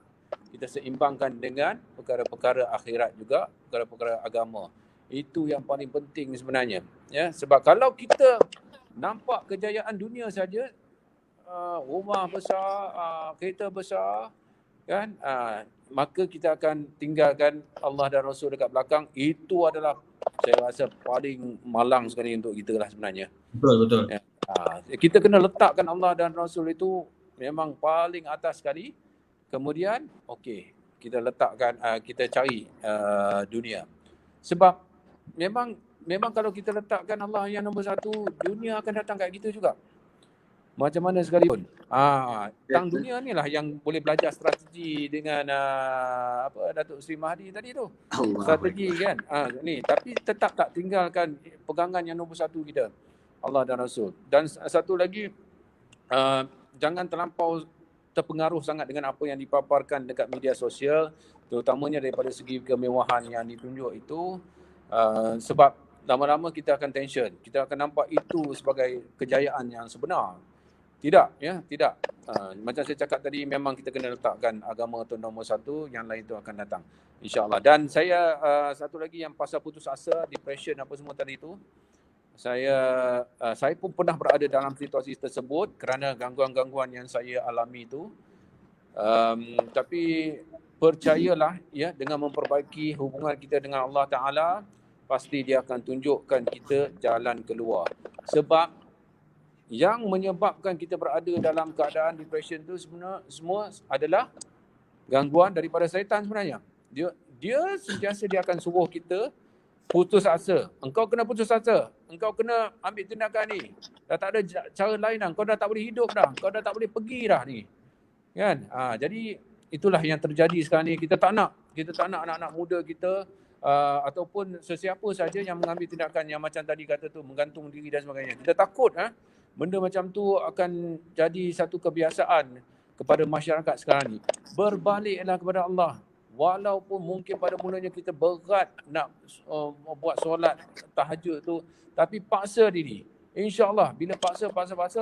kita seimbangkan dengan perkara-perkara akhirat juga, perkara-perkara agama. Itu yang paling penting sebenarnya. Sebab kalau kita nampak kejayaan dunia saja, rumah besar, kereta besar, kan, maka kita akan tinggalkan Allah dan Rasul dekat belakang. Itu adalah saya rasa paling malang sekali untuk kita lah sebenarnya. Betul. Kita kena letakkan Allah dan Rasul itu memang paling atas sekali. Kemudian kita letakkan, kita cari dunia. Sebab memang kalau kita letakkan Allah yang nombor satu, dunia akan datang kat kita juga. Macam mana sekalipun. Tentang dunia ni lah yang boleh belajar strategi dengan Datuk Seri Mahathir tadi tu. Strategi kan. Tapi tetap tak tinggalkan pegangan yang nombor satu kita, Allah dan Rasul. Dan satu lagi, jangan terlampau terpengaruh sangat dengan apa yang dipaparkan dekat media sosial, terutamanya daripada segi kemewahan yang ditunjuk itu. Sebab lama-lama kita akan tension. Kita akan nampak itu sebagai kejayaan yang sebenar. Tidak. Macam saya cakap tadi, memang kita kena letakkan agama itu nombor satu, yang lain itu akan datang, insya-Allah. Dan saya satu lagi yang pasal putus asa, depression apa semua tadi itu, saya pun pernah berada dalam situasi tersebut kerana gangguan-gangguan yang saya alami itu. Tapi percayalah ya, dengan memperbaiki hubungan kita dengan Allah Ta'ala, pasti dia akan tunjukkan kita jalan keluar. Sebab yang menyebabkan kita berada dalam keadaan depression tu sebenarnya semua adalah gangguan daripada syaitan sebenarnya. Dia sentiasa dia akan suruh kita putus asa. Engkau kena putus asa. Engkau kena ambil tindakan ni. Dah tak ada cara lain dah. Kau dah tak boleh hidup dah. Kau dah tak boleh pergi dah ni. Kan? Jadi itulah yang terjadi sekarang ni. Kita tak nak anak-anak muda kita ataupun sesiapa saja yang mengambil tindakan yang macam tadi kata tu, menggantung diri dan sebagainya. Kita takut benda macam tu akan jadi satu kebiasaan kepada masyarakat sekarang ni. Berbaliklah kepada Allah. Walaupun mungkin pada mulanya kita berat nak buat solat tahajud tu, tapi paksa diri. InsyaAllah bila paksa,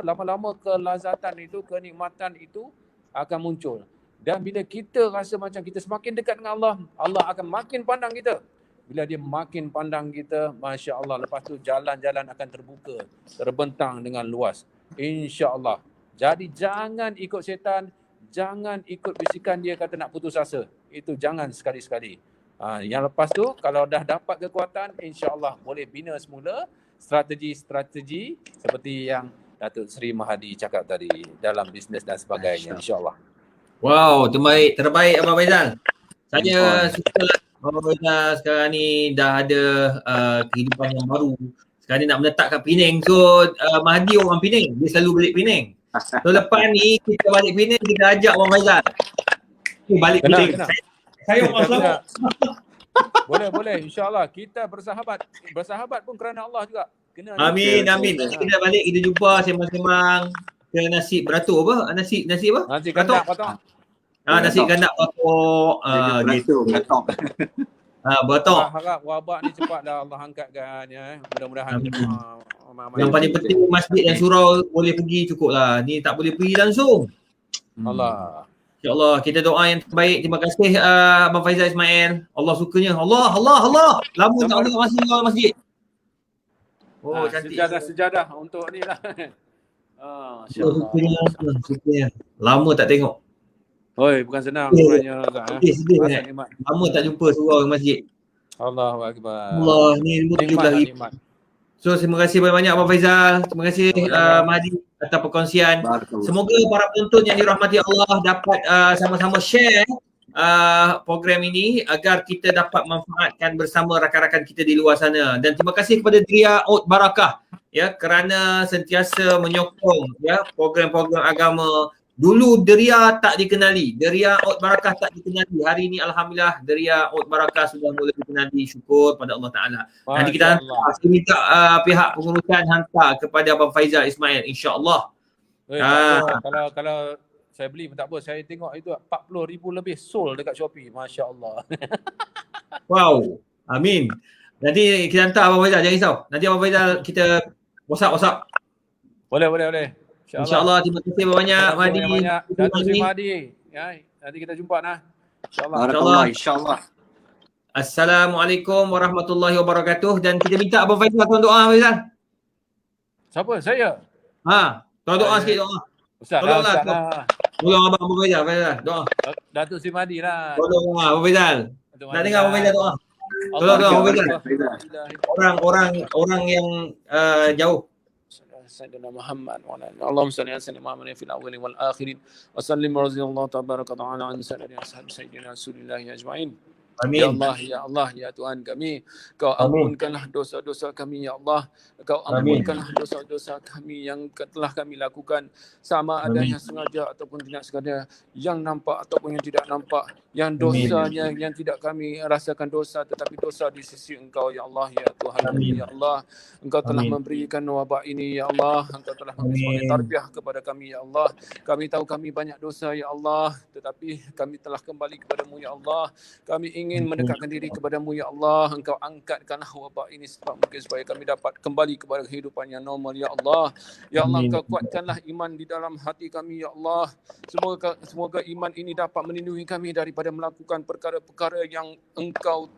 lama-lama kelazatan itu, kenikmatan itu akan muncul. Dan bila kita rasa macam kita semakin dekat dengan Allah, Allah akan makin pandang kita. Bila dia makin pandang kita, Masya Allah, lepas tu jalan-jalan akan terbuka, terbentang dengan luas. InsyaAllah. Jadi jangan ikut syaitan, jangan ikut bisikan dia kata nak putus asa. Itu jangan sekali-sekali. Yang lepas tu, kalau dah dapat kekuatan, insya-Allah boleh bina semula strategi-strategi seperti yang Datuk Seri Mahathir cakap tadi dalam bisnes dan sebagainya, insya-Allah. Wow, terbaik Abang Faizal. Saya suka Abang Faizal sekarang ni dah ada kehidupan yang baru. Sekarang ni nak menetap kat Penang. So Mahathir orang Penang, dia selalu balik Penang. So lepas ni kita balik Penang, kita ajak Abang Faizal. Balik Penang. Saya orang selamat. Boleh, insya-Allah kita bersahabat pun kerana Allah juga. Kena amin. Kita balik, kita jumpa sembang-sembang ke nasi beratur apa? Nasi apa? Nasi kandak patok. Nasi kandak patok. Beratok. Beratok. Harap wabak ni cepatlah Allah angkatkan ya. Mudah-mudahan yang paling penting masjid dan surau boleh pergi cukup lah. Ni tak boleh pergi langsung. Allah. InsyaAllah kita doa yang terbaik. Terima kasih Abang Faizal Ismail. Allah sukanya. Allah. Lama tak boleh masjid. Oh cantik. Sejadah untuk ni lah. Sukanya. Lama tak tengok. Oi, bukan senang sebenarnya. Sedih. Lama tak jumpa surau masjid. Allahu Akbar. Allah, ni 17 hari. So terima kasih banyak-banyak Abang Faizal. Terima kasih Mahathir atas perkongsian. Semoga para penonton yang dirahmati Allah dapat sama-sama share program ini agar kita dapat manfaatkan bersama rakan-rakan kita di luar sana. Dan terima kasih kepada Dria Out Barakah ya kerana sentiasa menyokong ya program-program agama. Dulu Deria tak dikenali, Deria Out Barakah tak dikenali. Hari ini alhamdulillah Deria Out Barakah sudah mulai dikenali. Syukur pada Allah Taala. Nanti kita hantar, saya minta pihak pengurusan hantar kepada Abang Faizal Ismail insya-Allah. Kalau saya beli pun tak apa, saya tengok itu 40,000 lebih sold dekat Shopee. Masya-Allah. Wow. Amin. Nanti kita hantar Abang Faizal, jangan risau. Nanti Abang Faizal kita WhatsApp. Boleh. InsyaAllah. Terima kasih banyak Mahathir. Datuk Seri Mahathir. Ya, nanti kita jumpa InsyaAllah. Assalamualaikum warahmatullahi wabarakatuh. Dan kita minta Abang Faizal tuan doa Faizal. Siapa? Saya? Tuan doa sikit doa. Ustaz lah. Tolong Abang Faizal doa. Datuk Seri Mahathir lah. Tolong Abang Faizal. Nak dengar Abang Faizal doa. Tolong Abang Faizal. Orang yang jauh. سيدنا محمد وعلى اللهم صل على سيدنا محمد في الاولين والاخرين وسلم رضي الله تبارك وتعالى عن سائر اصحاب سيدنا رسول الله اجمعين. Amin. Ya Allah, ya Tuhan kami, Kau ampunkanlah dosa-dosa kami ya Allah. Kau ampunkanlah dosa-dosa kami yang telah kami lakukan, sama ada yang sengaja ataupun tidak sengaja, yang nampak ataupun yang tidak nampak, yang dosanya yang tidak kami rasakan dosa tetapi dosa di sisi Engkau ya Allah, ya Tuhan kami ya Allah. Engkau telah memberikan wabak ini ya Allah. Engkau telah memberi tarbiyah kepada kami ya Allah. Kami tahu kami banyak dosa ya Allah, tetapi kami telah kembali kepadamu ya Allah. Kami ingin mendekatkan diri kepadamu ya Allah. Engkau angkatkanlah wabak ini sebab mungkin supaya kami dapat kembali kepada kehidupan yang normal ya Allah. Ya Allah, Engkau kuatkanlah iman di dalam hati kami ya Allah. Semoga iman ini dapat melindungi kami daripada melakukan perkara-perkara yang Engkau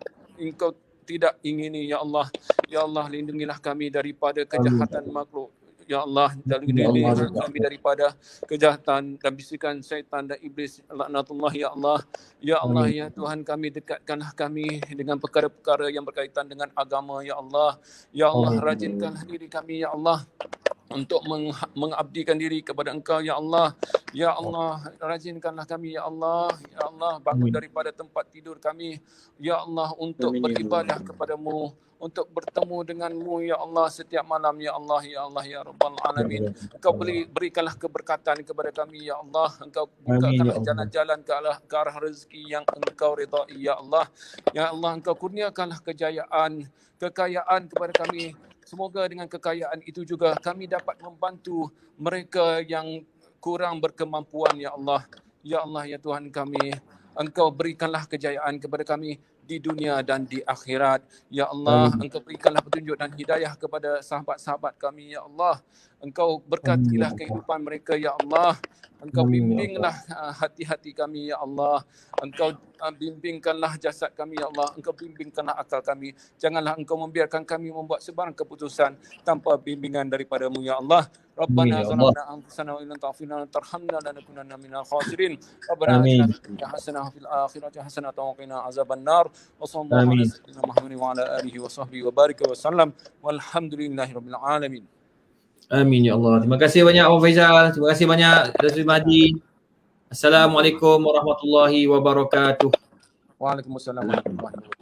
tidak ingini ya Allah. Ya Allah, lindungilah kami daripada kejahatan makhluk. ya Allah, lindungi kami daripada kejahatan dan bisikan syaitan dan iblis laknatullah ya Allah. Ya Allah, ya Tuhan kami, dekatkanlah kami dengan perkara-perkara yang berkaitan dengan agama ya Allah. Ya Allah, rajinkanlah diri kami ya Allah untuk mengabdikan diri kepada Engkau ya Allah. Ya Allah, rajinkanlah kami ya Allah. Ya Allah, bangun daripada tempat tidur kami ya Allah untuk beribadah kepadamu, untuk bertemu denganmu ya Allah setiap malam ya Allah, ya Allah ya Rabbal Alamin. Engkau berikanlah keberkatan kepada kami ya Allah. Engkau bukakanlah jalan-jalan ke arah rezeki yang Engkau redai ya Allah. Ya Allah, Engkau kurniakanlah kekayaan kepada kami. Semoga dengan kekayaan itu juga kami dapat membantu mereka yang kurang berkemampuan ya Allah. Ya Allah, ya Tuhan kami, Engkau berikanlah kejayaan kepada kami di dunia dan di akhirat. Ya Allah, Engkau berikanlah petunjuk dan hidayah kepada sahabat-sahabat kami ya Allah. Engkau berkatilah kehidupan mereka ya Allah. Engkau bimbinglah hati-hati kami ya Allah. Engkau bimbingkanlah jasad kami ya Allah. Engkau bimbingkanlah akal kami. Janganlah Engkau membiarkan kami membuat sebarang keputusan tanpa bimbingan daripadamu ya Allah. Rabbana zalamna anfusana wa illam taghfir lana tarhamna lanakunanna minal khasirin. Rabbana atina fid dunya hasanah wa fil akhirati hasanah wa qina azabannar. Wa sallallahu ala sayyidina Muhammadin wa ala alihi wa sahbihi wa baraka wa sallam. Walhamdulillahirabbil alamin. Amin ya Allah. Terima kasih banyak Abang Faizal. Terima kasih banyak Datuk Mahdi. Assalamualaikum warahmatullahi wabarakatuh. Waalaikumsalam warahmatullahi wabarakatuh.